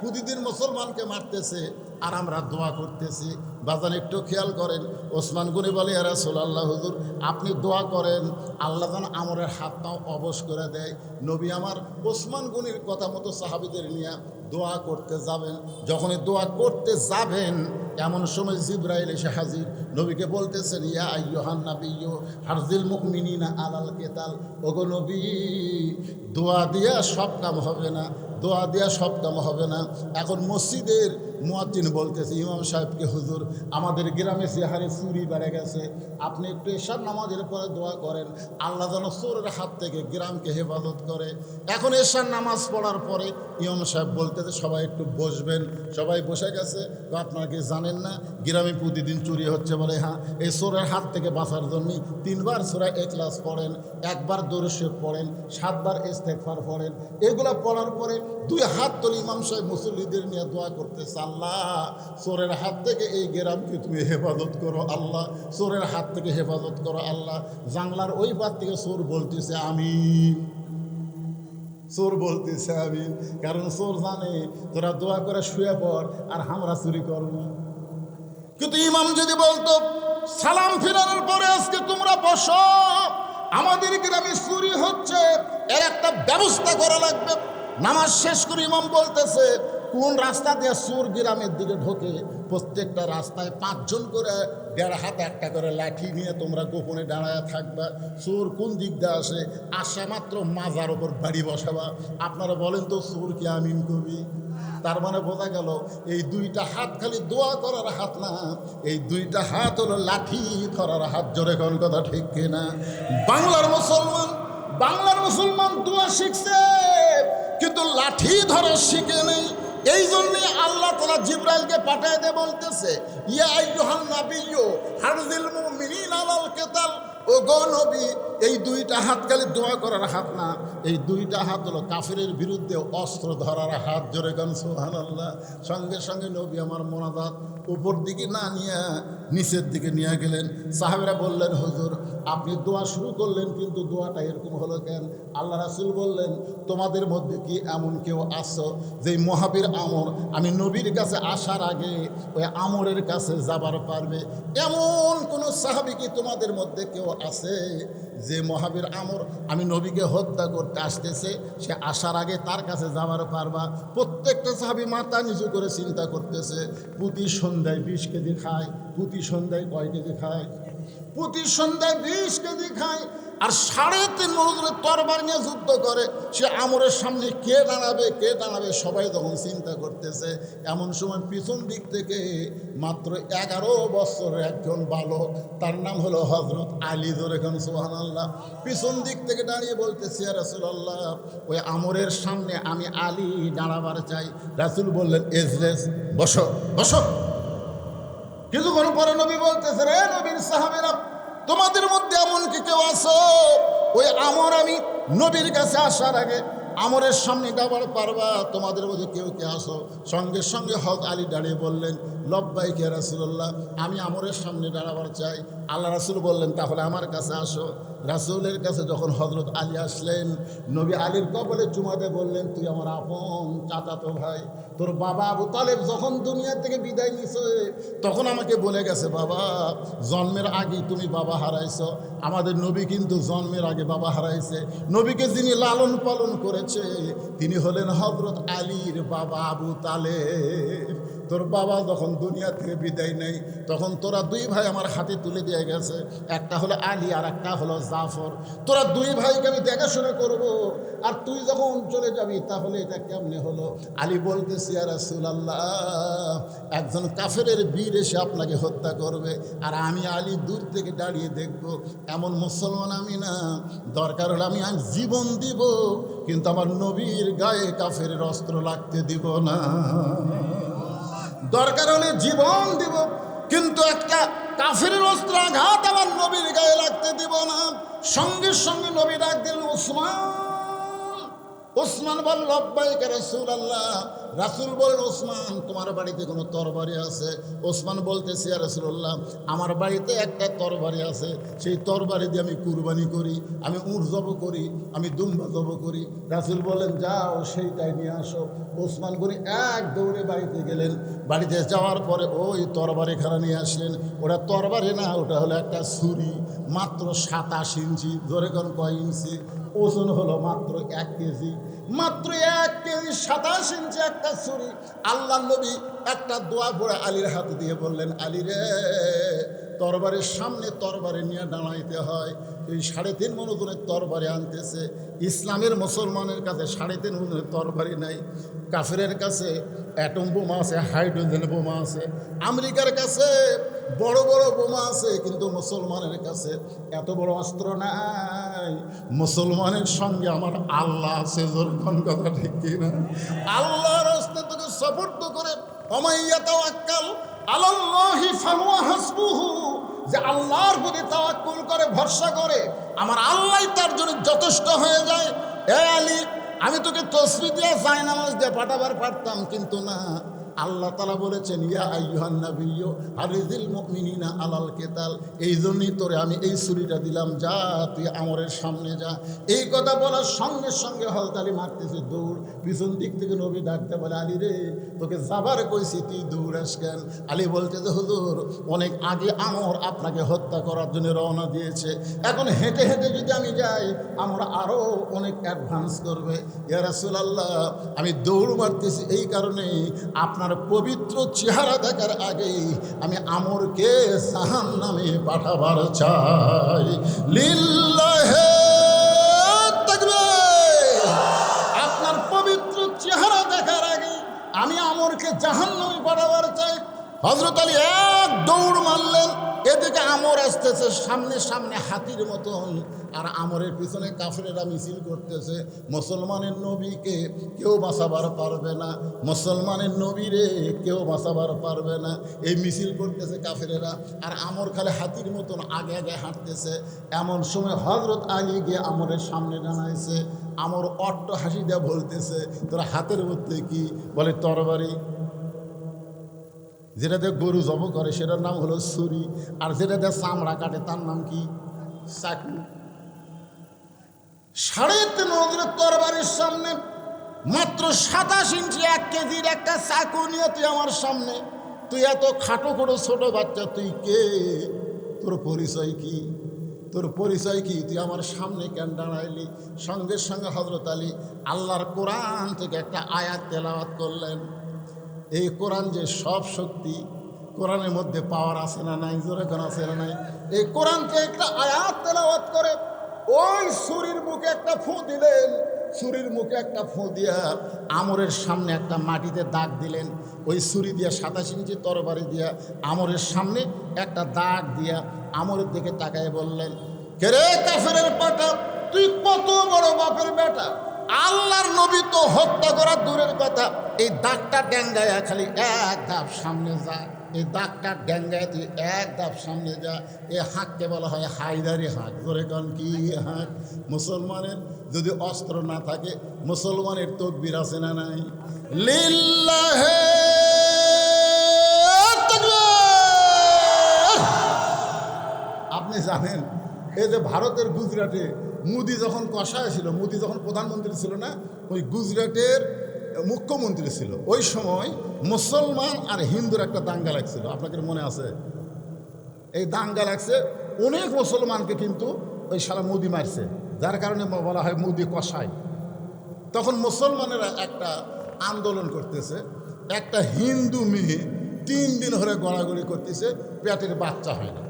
প্রতিদিন মুসলমানকে মারতেছে, আর আমরা দোয়া করতেছি। বাজান একটু খেয়াল করেন, ওসমান গনি বলে, ইয়া রাসূলুল্লাহ, হুজুর আপনি দোয়া করেন আল্লাহ যেন আমরের হাতটাও অবশ করে দেয়। নবী আমার ওসমান গনির কথা মতো সাহাবীদের নিয়ে দোয়া করতে যাবেন। যখনই দোয়া করতে যাবেন, এমন সময় জিবরাইল এসে হাজির। নবীকে বলতেছেন, ইয়া আইয়ুহান নাবিয়্যু হারজিল মুমিনিনা আলাল কিতাল। ওগো নবী, দোয়া দিয়া সব কাম হবে না, দোয়া দিয়া সব কাম হবে না। এখন মসজিদের মুয়াজ্জিন বলতেছে ইমাম সাহেবকে, হুজুর আমাদের গ্রামে চেহারে চুরি বেড়ে গেছে, আপনি একটু এশার নামাজের পরে দোয়া করেন আল্লাহ যেন চোরের হাত থেকে গ্রামকে হেফাজত করে। এখন এশার নামাজ পড়ার পরে ইমাম সাহেব বলতেছে সবাই একটু বসবেন। সবাই বসে গেছে। তো আপনারা কি জানেন না গ্রামে প্রতিদিন চুরি হচ্ছে? বলে হ্যাঁ। এই চোরের হাত থেকে বাঁচার জন্য 3 বার সূরা ইখলাস পড়েন, 1 বার দরুদ শরীফ পড়েন, 7 বার ইস্তেগফার পড়েন। এগুলো পড়ার পরে 2 হাত তুলে ইমাম সাহেব মুসল্লিদের নিয়ে দোয়া করতেছে, আল্লাহ চোরের হাত থেকে এই গ্রামকে তুমি হেফাজত করো, আল্লাহ চোরের হাত থেকে হেফাজত করো আল্লাহ। জাংলার ওই পার থেকে চোর বলতেছে আমিন, চোর বলতেছে আমিন। কারণ চোর জানে তোরা দোয়া করে শুয়ে পড় আর আমরা চুরি করবো। কিন্তু ইমাম যদি বলতো সালাম ফিরানোর পরে আজকে তোমরা বসো, আমাদের গ্রামে চুরি হচ্ছে, এর একটা ব্যবস্থা করা লাগবে। নামাজ শেষ করে ইমাম বলতেছে কোন রাস্তা দিয়ে চোর গ্রামের দিকে ঢোকে, প্রত্যেকটা রাস্তায় 5 জন করে 1.5 হাত একটা করে লাঠি নিয়ে তোমরা গোপনে দাঁড়ায় থাকবা। চোর কোন দিক দিয়ে আসে, আসা মাত্র মাজার ওপর বাড়ি বসাবা। আপনারা বলেন তো চোর কি আমিন কবি? তার মানে বোঝা গেল এই 2টা হাত খালি দোয়া করার হাত না, এই 2টা হাত হলো লাঠি ধরার হাত। জোরে কোন কথা ঠিক কিনা? বাংলার মুসলমান দোয়া শিখছে কিন্তু লাঠি ধরা শিখে নেই। এই জন্যে আল্লাহ তাআলা জিবরাইলকে পাঠায় দিয়ে বলতেছে, ইয়া আইয়ুহান নাবিয়্যু হারজিল মুমিনিনা আলাল কিতাল। ও গো নবী, এই 2টা হাত খালি দোয়া করার হাত না, এই 2টা হাত হলো কাফিরের বিরুদ্ধে অস্ত্র ধরার হাত। জোরে গান সুবহানাল্লাহ। সঙ্গে সঙ্গে নবী আমার মোনাজাত উপর দিকে না নিয়ে নিচের দিকে নিয়ে গেলেন। সাহাবীরা বললেন, হুজুর আপনি দোয়া শুরু করলেন কিন্তু দোয়াটা এরকম হলো কেন? আল্লাহ রাসূল বললেন, তোমাদের মধ্যে কি এমন কেউ আছো যে মহাবীর আমর আমি নবীর কাছে আসার আগে ওই আমরের কাছে যাবার পারবে? এমন কোন সাহাবী কি তোমাদের মধ্যে কেউ আছে যে মহাবীর আমর আমি নবীকে হত্যা করতে আসতেছে, সে আসার আগে তার কাছে যাবার পারবা? প্রত্যেকটা সাহাবী মাথা নিচু করে চিন্তা করতেছে। প্রতি সন্ধ্যায় 20 কেজি খায়। প্রতি সন্ধ্যায় কয় কেজি খায়? প্রতি সন্ধ্যায় 20 কেজি খায়। আর 3.5 মণ তরবারি নিয়ে যুদ্ধ করে। সে আমরের সামনে কে দাঁড়াবে সবাই তখন চিন্তা করতেছে। এমন সময় পিছন দিক থেকে মাত্র 11 বছরের একজন বালক, তার নাম হলো হযরত আলী। জোরে খান সুবহানাল্লাহ। পিছন দিক থেকে দাঁড়িয়ে বলতেছে, ইয়া রাসূলুল্লাহ ওই আমরের সামনে আমি আলী দাঁড়াবার চাই। রাসূল বললেন, এজলেস, বসো বসো। কিছুক্ষণ পরে নবী বলতেছে, রে নবীর সাহাবীরা, তোমাদের মধ্যে এমন কি কেউ আছো ওই আমর আমি নবীর কাছে আসার আগে আমরের সামনে যাবার পারবা? তোমাদের মধ্যে কেউ কে আসো? সঙ্গে সঙ্গে হক আলী দাঁড়িয়ে বললেন, লব্বাইক ইয়া রাসূলুল্লাহ, আমি আমরের সামনে দাঁড়াবার চাই। আল্লাহ রাসূল বললেন তাহলে আমার কাছে আসো। রাসূলের কাছে যখন হযরত আলী আসলেন, নবী আলীর কপালে চুমাতে বললেন, তুই আমার আপন চাচাতো ভাই। তোর বাবা আবু তালেব যখন দুনিয়া থেকে বিদায় নিছে তখন আমাকে বলে গেছে, বাবা জন্মের আগেই তুমি বাবা হারাইছো। আমাদের নবী কিন্তু জন্মের আগে বাবা হারাইছে। নবীকে যিনি লালন পালন করেছে তিনি হলেন হযরত আলীর বাবা আবু তালেব। তোর বাবা যখন দুনিয়া থেকে বিদায় নেই তখন তোরা দুই ভাই আমার হাতে তুলে দিয়ে গেছে, একটা হলো আলী আর একটা হলো জাফর। তোরা দুই ভাইকে আমি দেখাশোনা করব, আর তুই যখন চলে যাবি তাহলে এটা কেমনে হলো? আলী বলতেছি, ইয়া রাসূলুল্লাহ, একজন কাফেরের বীর এসে আপনাকে হত্যা করবে আর আমি আলী দূর থেকে দাঁড়িয়ে দেখব, এমন মুসলমান আমি না। দরকার হলে আমি জীবন দিব, কিন্তু আমার নবীর গায়ে কাফেরের অস্ত্র লাগতে দিব না। দরকার হলে জীবন দিব, কিন্তু একটা কাফেরের অস্ত্র আঘাত আমার নবীর গায়ে লাগতে দিব না। সঙ্গে সঙ্গে নবী ডাক দিলেন, ওসমান। ওসমান বল, লব্বাইক ইয়া রাসূলুল্লাহ। রাসূল বলেন, ওসমান তোমার বাড়িতে কোনো তরবারি আছে? ওসমান বলতেছে, ইয়া রাসূলুল্লাহ, আমার বাড়িতে একটা তরবারি আছে, সেই তরবারি দিয়ে আমি কুরবানি করি, আমি উট জব করি, আমি দুম্বা জব করি। রাসূল বলেন, যাও সেইটাই নিয়ে আসো। ওসমান গনি এক দৌড়ে বাড়িতে গেলেন। বাড়িতে যাওয়ার পরে ওই তরবারি খানা নিয়ে আসলেন। ওটা তরবারি না, ওটা হলো একটা ছুরি, মাত্র 27 ইঞ্চি। ধরে কোন কয় ইঞ্চি? ওজন হলো মাত্র 1 কেজি। মাত্র 1 কেজি 27 ইঞ্চি একটা ছুরি। আল্লাহ নবী একটা দোয়া পড়ে আলীর হাতে দিয়ে বললেন, আলী রে, তরবারের সামনে তরবারি নিয়ে দাঁড়াইতে হয়। এই 3.5 মণ ওজনের তরবারি আনতেছে। ইসলামের মুসলমানের কাছে 3.5 ওজনের তরবারি নাই। কাফেরের কাছে অ্যাটম বোমা আছে, হাইড্রোজেন বোমা আছে, আমেরিকার কাছে বড় বড় বোমা আছে, কিন্তু মুসলমানের কাছে এত বড় অস্ত্র নাই। মুসলমানের সঙ্গে আমার আল্লাহ আছে। জোরখন কথা ঠিক কিনা? আল্লাহর রাস্তায় তোকে সাপোর্ট করে, ওমাইয়া তাওয়াক্কাল আলাল্লাহি ফাহুয়া হাসবুহু, যে আল্লাহর প্রতি তাওয়াক্কুল করে, ভরসা করে, আমার আল্লাহই তার জন্য যথেষ্ট হয়ে যায়। এ আলী, আমি তোকে তসবিহ দিয়ে জায়নামাজ দিয়ে পাঠাবার পারতাম, কিন্তু না। আল্লাহ তাআলা বলেছেন, ইয়া আইয়ুহান নাবিয়্যু হারিজিল মুমিনিনা আলাল কিতাল। এই জন্যই তোরে আমি এই ছুরিটা দিলাম, যা তুই আমরের সামনে যা। এই কথা বলার সঙ্গে সঙ্গে হযরত আলী মারতেছে দৌড়। পিছন দিক থেকে নবী ডাকতে বলে, আলী রে, তোকে যাবার কইছি, তুই দৌড়াস কেন? আলী বলতেছে, হুজুর, অনেক আগে আমর আপনাকে হত্যা করার জন্য রওনা দিয়েছে, এখন হেঁটে হেঁটে যদি আমি যাই আমরা আরও অনেক অ্যাডভান্স করবে। ইয়া রাসূলুল্লাহ, আমি দৌড় মারতেছি এই কারণে, আপনার পবিত্র চেহারা দেখার আগেই আমি আমরকে জাহান্নামে পাঠাবার চাই। লিল্লাহে তাকবীর। আপনার পবিত্র চেহারা দেখার আগে আমি আমরকে জাহান্নামে পাঠাবার চাই। হযরত আলী এক দৌড় মারলেন। এদিকে আমর আসতেছে সামনে সামনে হাতির মতন, আর আমরের পিছনে কাফেরেরা মিছিল করতেছে। মুসলমানের নবীকে কেউ বাঁচাবার পারবে না, মুসলমানের নবীরে কেউ বাঁচাবার পারবে না। এই মিছিল করতেছে কাফেরেরা, আর আমর খালি হাতির মতন আগে আগে হাঁটতেছে। এমন সময় হযরত আলী গিয়ে আমরের সামনে দাঁড়াইছে। আমর অট্ট হাসি দিয়ে বলতেছে, তোরা হাতের মধ্যে কি? বলে তরবারি। যেটা দিয়ে গরু জব করে সেটার নাম হলো ছুরি, আর যেটা দিয়ে চামড়া কাটে তার নাম কি? চাকু। 3.5 ওজনের তরবারির সামনে মাত্র 27 ইঞ্চি 1 কেজির একটা চাকু নিয়ে তুই আমার সামনে, তুই এত খাটো খাটো ছোট বাচ্চা, তুই কে? তোর পরিচয় কি? তোর পরিচয় কি? তুই আমার সামনে কেন দাঁড়াইলি? সঙ্গে সঙ্গে হযরত আলী আল্লাহর কোরআন থেকে একটা আয়াত তেলাওয়াত করলেন। এই কোরআন যে সব শক্তি, কোরআনের মধ্যে পাওয়ার আছে না নাই? জোরে কোন আছে না নাই? এই কোরআনকে একটা আয়াত তেলাওয়াত করে ওই ছুরির মুখে একটা ফু দিলেন। ছুরির মুখে একটা ফু দিয়া আমরের সামনে একটা মাটিতে দাগ দিলেন। ওই ছুরি দিয়া 27 ইঞ্চি তরবারি দিয়া আমরের সামনে একটা দাগ দিয়া আমরের দিকে তাকায় বললেন, কে রে কাফেরের পাটা, তুই কত বড় বাপের বেটা! আল্লাহর নবী তো হত্যা করা দূরের কথা, এই দাগটা ডেঙ্গায়া খালি এক ধাপ সামনে যা। এই দাগটা ডেঙ্গায় তুই এক ধাপ সামনে যা। এ হাঁককে বলা হয় হায়দারি হাঁক। ধরে কন কি হাঁক? মুসলমানের যদি অস্ত্র না থাকে, মুসলমানের তকবীর আছে না নাই? লিল্লাহে আপনি জানেন এই যে ভারতের গুজরাটে মোদি যখন কষায় ছিল, মোদি যখন প্রধানমন্ত্রী ছিল না, ওই গুজরাটের মুখ্যমন্ত্রী ছিল, ওই সময় মুসলমান আর হিন্দুর একটা দাঙ্গা লাগছিল, আপনাদের মনে আছে? এই দাঙ্গা লাগছে, অনেক মুসলমানকে কিন্তু ওই সারা মোদি মারছে, যার কারণে বলা হয় মোদি কষায়। তখন মুসলমানেরা একটা আন্দোলন করতেছে, একটা হিন্দু মেয়ে 3 দিন ধরে গড়াগড়ি করতেছে, পেটের বাচ্চা হয় না,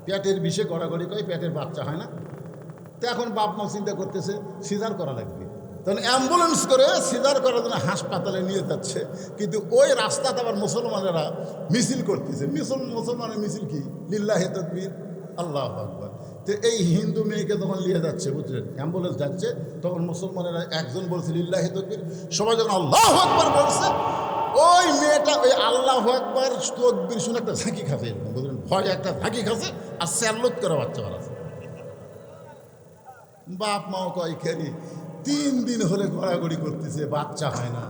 পেটের বিষে গড়াগড়ি করে পেটের বাচ্চা হয় না। তো এখন বাপ মা চিন্তা করতেছে সিজার করা লাগবে, তখন অ্যাম্বুলেন্স করে সিজার করার জন্য হাসপাতালে নিয়ে যাচ্ছে, কিন্তু ওই রাস্তাতে আবার মুসলমানেরা মিছিল করতেছে। মুসলমানের মিছিল কি? লিল্লাহি তাকবীর, আল্লাহু আকবার। তো এই হিন্দু মেয়েকে যখন নিয়ে যাচ্ছে, বুঝলেন, অ্যাম্বুলেন্স যাচ্ছে, তখন মুসলমানেরা একজন বলছে লিল্লাহি তাকবীর, সবাই যখন আল্লাহু আকবার বলছে, ওই মেয়েটা ওই আল্লাহু আকবার তাকবীর শুনে একটা ঝাঁকি খাচ্ছে, বুঝলেন, ভয় একটা ঝাঁকি খাচ্ছে, আর স্যালুট করে বাচ্চা বাড়াচ্ছে। বাপ মাও কয় খেলি 3 দিন হলে গড়াগড়ি করতেছে, বাচ্চা হয় না,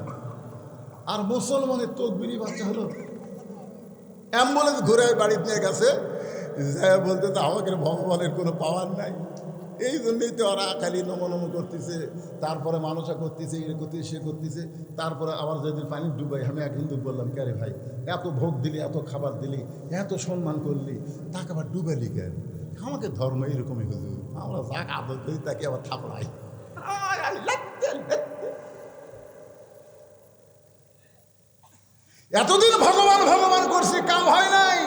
আর মুসলমানের তকবিরই বাচ্চা হলো। অ্যাম্বুলেন্স ঘুরে বাড়িতে নিয়ে গেছে, বলতে তো আমাকে ভগবানের কোনো পাওয়ার নাই, এই জন্যই তো ওরা খালি নমনম করতেছে, তারপরে মানুষা করতেছে, এ করতেছে, সে করতেছে। তারপরে আবার যেদিন পানি ডুবাই, আমি এক হিন্দু বললাম, কে রে ভাই, এত ভোগ দিলি, এত খাবার দিলি, এত সম্মান করলি, তাকে আবার ডুবালি কেন? আমাকে ধর্ম এরকমই হুজুর, আমরা যাক আদর করি, তাকে আবার থাপড়াই। এতদিন ভগবান ভগবান করছি, কাম হয় নাই,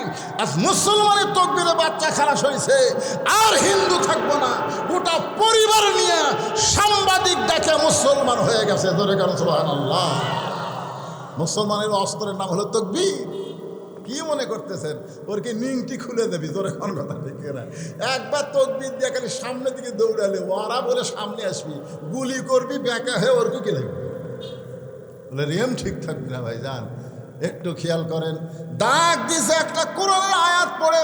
আজ মুসলমানের তকবীরে বাচ্চা খালাস হয়েছে, আর হিন্দু থাকবো না, গোটা পরিবার নিয়ে সাংবাদিক দেখে মুসলমান হয়ে গেছে। ধরে গেল সুবহানাল্লাহ। মুসলমানের অস্ত্রের নাম হলো তকবীর। কি মনে করতেছেন ওর কি নিংটি খুলে দেবি? জোরে কোন কথা ঠিক না? একবার তকবীর দিয়ে খালি সামনের দিকে দৌড়ালে ওরা বলে সামনে আসবি, গুলি করবি, বেঁকা হয়ে ওর কি লাগবে? বলে রেম ঠিক থাকবি না ভাই যান, একটু খেয়াল করেন। দাগ দিছে একটা কোরআনের আয়াত পড়ে,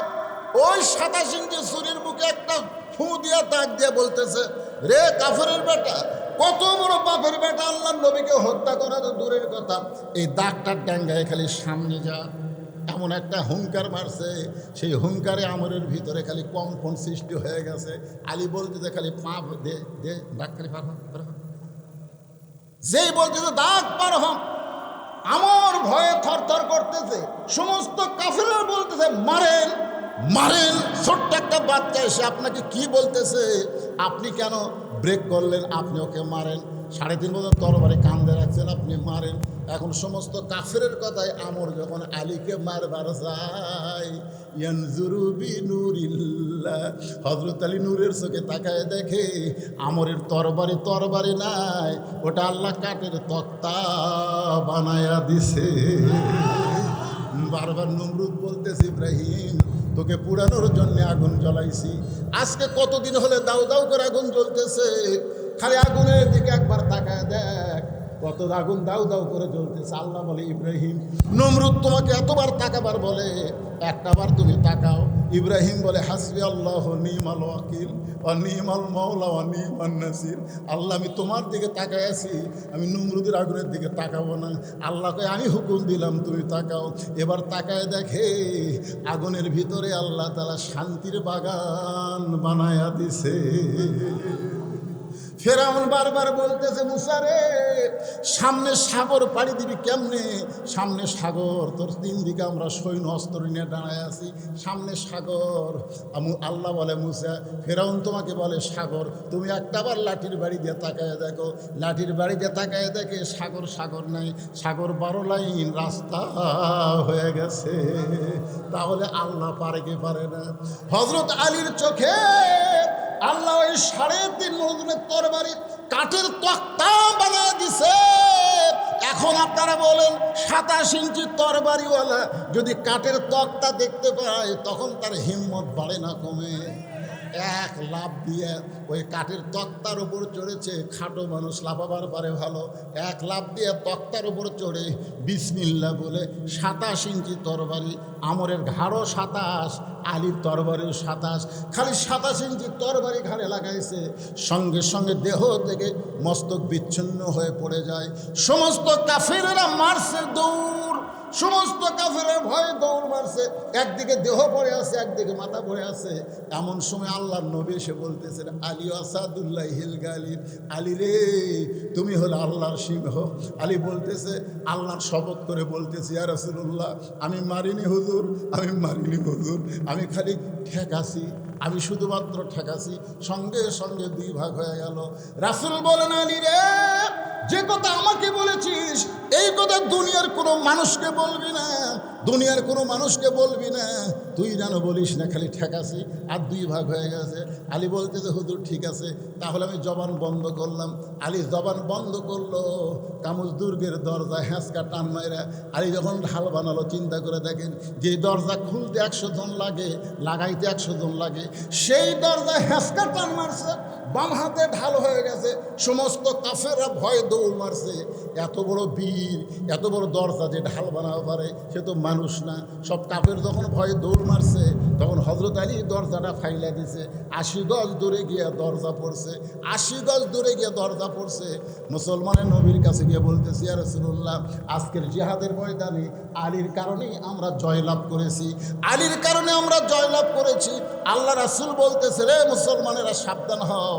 ওই 27 ইঞ্চি ছুরির বুকে একটা ফু দিয়া দাগ দিয়ে বলতেছে, রে কাফেরের বেটা, কত বড় বাপের বেটা, আল্লাহর নবীকে হত্যা করা তো দূরের কথা, এই দাগটার ডাঙ্গায় খালি সামনে যা। এমন একটা হুঙ্কার মারছে, সেই হুঙ্কারে আমরের ভিতরে খালি কম্পন সৃষ্টি হয়ে গেছে। আলী বলতে যে খালি পা দে দে, দাগ খালি পার হ, যেই বলতেছে দাগ পার হম, আমার ভয়ে থরথর করতেছে। সমস্ত কাফেররা বলতেছে মারেন মারেন। ছোট্ট একটা বাচ্চা এসে আপনাকে কি বলতেছে, আপনি কেন ব্রেক করলেন, আপনি ওকে মারেন। 3.5 বছর তরবারি কান্দে রাখছেন, আপনি মারেন। এখন সমস্ত কাফেরের কথায় আমর যখন আলীকে মারবার যায়, ইয়ানজুরু বিনুরিল্লাহ, হযরত আলী নূরের চোখে তাকায় দেখে আমরের তরবারি নাই, ওটা আল্লাহ কাঠের তক্তা বানায়া দিছে। বারবার নমরুদ বলতেছে, ইব্রাহিম তোকে পুরানোর জন্য আগুন জ্বলাইছি, আজকে কতদিন হলে দাউ দাউ করে আগুন জ্বলতেছে, খালি আগুনের দিকে একবার তাকায় দেখ, কত আগুন দাউ দাউ করে জ্বলতেছে। আল্লাহ বলে, ইব্রাহিম, নমরুদ তোমাকে এতবার তাকাবার বলে, একটাবার তুমি তাকাও। ইব্রাহিম বলে, হাসবি আল্লাহ নিমাল ওয়াকিল ওয়া নিমাল মাওলা ওয়া নিমান নাসির। আল্লাহ আমি তোমার দিকে তাকায় আছি, আমি নমরুদের আগুনের দিকে তাকাবো না। আল্লাহকে আমি হুকুম দিলাম, তুমি তাকাও। এবার তাকায় দেখে আগুনের ভিতরে আল্লাহ তাআলা শান্তির বাগান বানায়া দিছে। ফেরাউন বারবার বলতেছে, মুসা রে, সামনে সাগর পাড়ি দিবি কেমনে? সামনে সাগর, তোর 3 দিকে আমরা সৈন্য অস্ত্র নিয়ে দাঁড়ায় আছি, সামনে সাগর। আল্লাহ বলে, মুসা, ফেরাউন তোমাকে বলে সাগর, তুমি একটাবার লাঠির বাড়ি দিয়ে তাকায় দেখো। লাঠির বাড়ি দিয়ে তাকায় দেখে সাগর, সাগর নাই, সাগর 12 লাইন রাস্তা হয়ে গেছে। তাহলে আল্লাহ পারে কি পারে না? হযরত আলীর চোখে আল্লাহ ওই 3.5 মজনের তরবারি কাঠের তক্তা বানিয়ে দিছে। এখন আপনারা বলেন, 27 ইঞ্চি তরবারিওয়ালা যদি কাঠের তক্তা দেখতে পায়, তখন তার হিম্মত বাড়ে না কমে? এক লাফ দিয়ে ওই কাঠের তক্তার উপর চড়েছে। খাটো মানুষ লাফাবার পারে ভালো, এক লাফ দিয়ে তক্তার উপর চড়ে বিসমিল্লাহ বলে 27 ইঞ্চি তরবারি আমরের ঘাড়ও 27, আলীর তরবারিও 27, খালি 27 ইঞ্চি তরবারি ঘাড়ে লাগাইছে, সঙ্গে সঙ্গে দেহ থেকে মস্তক বিচ্ছিন্ন হয়ে পড়ে যায়। সমস্ত কাফেরেরা মারছে দৌড়, সমস্ত কাফেরের ভয়ে দৌড় মারছে, একদিকে দেহ পড়ে আছে, একদিকে মাথা পড়ে আছে। এমন সময় আল্লাহর নবী এসে বলতেছেন, আলী আসাদুল্লাহ হিল গালিব, আলী রে তুমি হলো আল্লাহর সিংহ। আলী বলতেছে, আল্লাহর শপথ করে বলতেছি, ইয়া রাসূলুল্লাহ আমি মারিনি হুজুর, আমি মারিনি হুজুর, আমি খালি ঠেকাছি, আমি শুধুমাত্র ঠেকাছি। সঙ্গে সঙ্গে 2 ভাগ হয়ে গেল। রাসূল বলেন, আলী রে যে কথা আমাকে বলেছিস এই কথা দুনিয়ার কোনো মানুষকে বলবি না, দুনিয়ার কোনো মানুষকে বলবি না, তুই যেন বলিস না খালি ঠেকাছি। আর 2 ভাগ হয়ে গেছে। আলী বলতেছে, হুজুর ঠিক আছে, তাহলে আমি জবান বন্ধ করলাম। আলী জবান বন্ধ করলো, কামুজ দুর্গের দরজা হ্যাঁচকা টান মাইরা আলী যখন ঢাল বানালো, চিন্তা করে দেখেন যে দরজা খুলতে 100 জন লাগে, লাগাইতে 100 জন লাগে, সেই দরজা হ্যাঁচকা টান মারছে, বাম হাতে ঢাল হয়ে গেছে। সমস্ত কাফেররা ভয়ে দৌড় মারছে। এত বড় বীর, এত বড় দরজা যে ঢাল বানাতে পারে সে তো মানুষ না। সব কাফের যখন ভয়ে দৌড় মারছে, তখন হযরত আলী দরজাটা ফাইলা দিছে। 80 গজ দূরে গিয়ে দরজা পড়ছে, 80 গজ দূরে গিয়ে দরজা পড়ছে। মুসলমানের নবীর কাছে গিয়ে বলতেছি, ইয়া রাসূলুল্লাহ আজকের জিহাদের ময়দানে আলীর কারণেই আমরা জয়লাভ করেছি, আলীর কারণে আমরা জয়লাভ করেছি। আল্লাহ রাসূল বলতেছে, রে মুসলমানেরা সাবধান হও,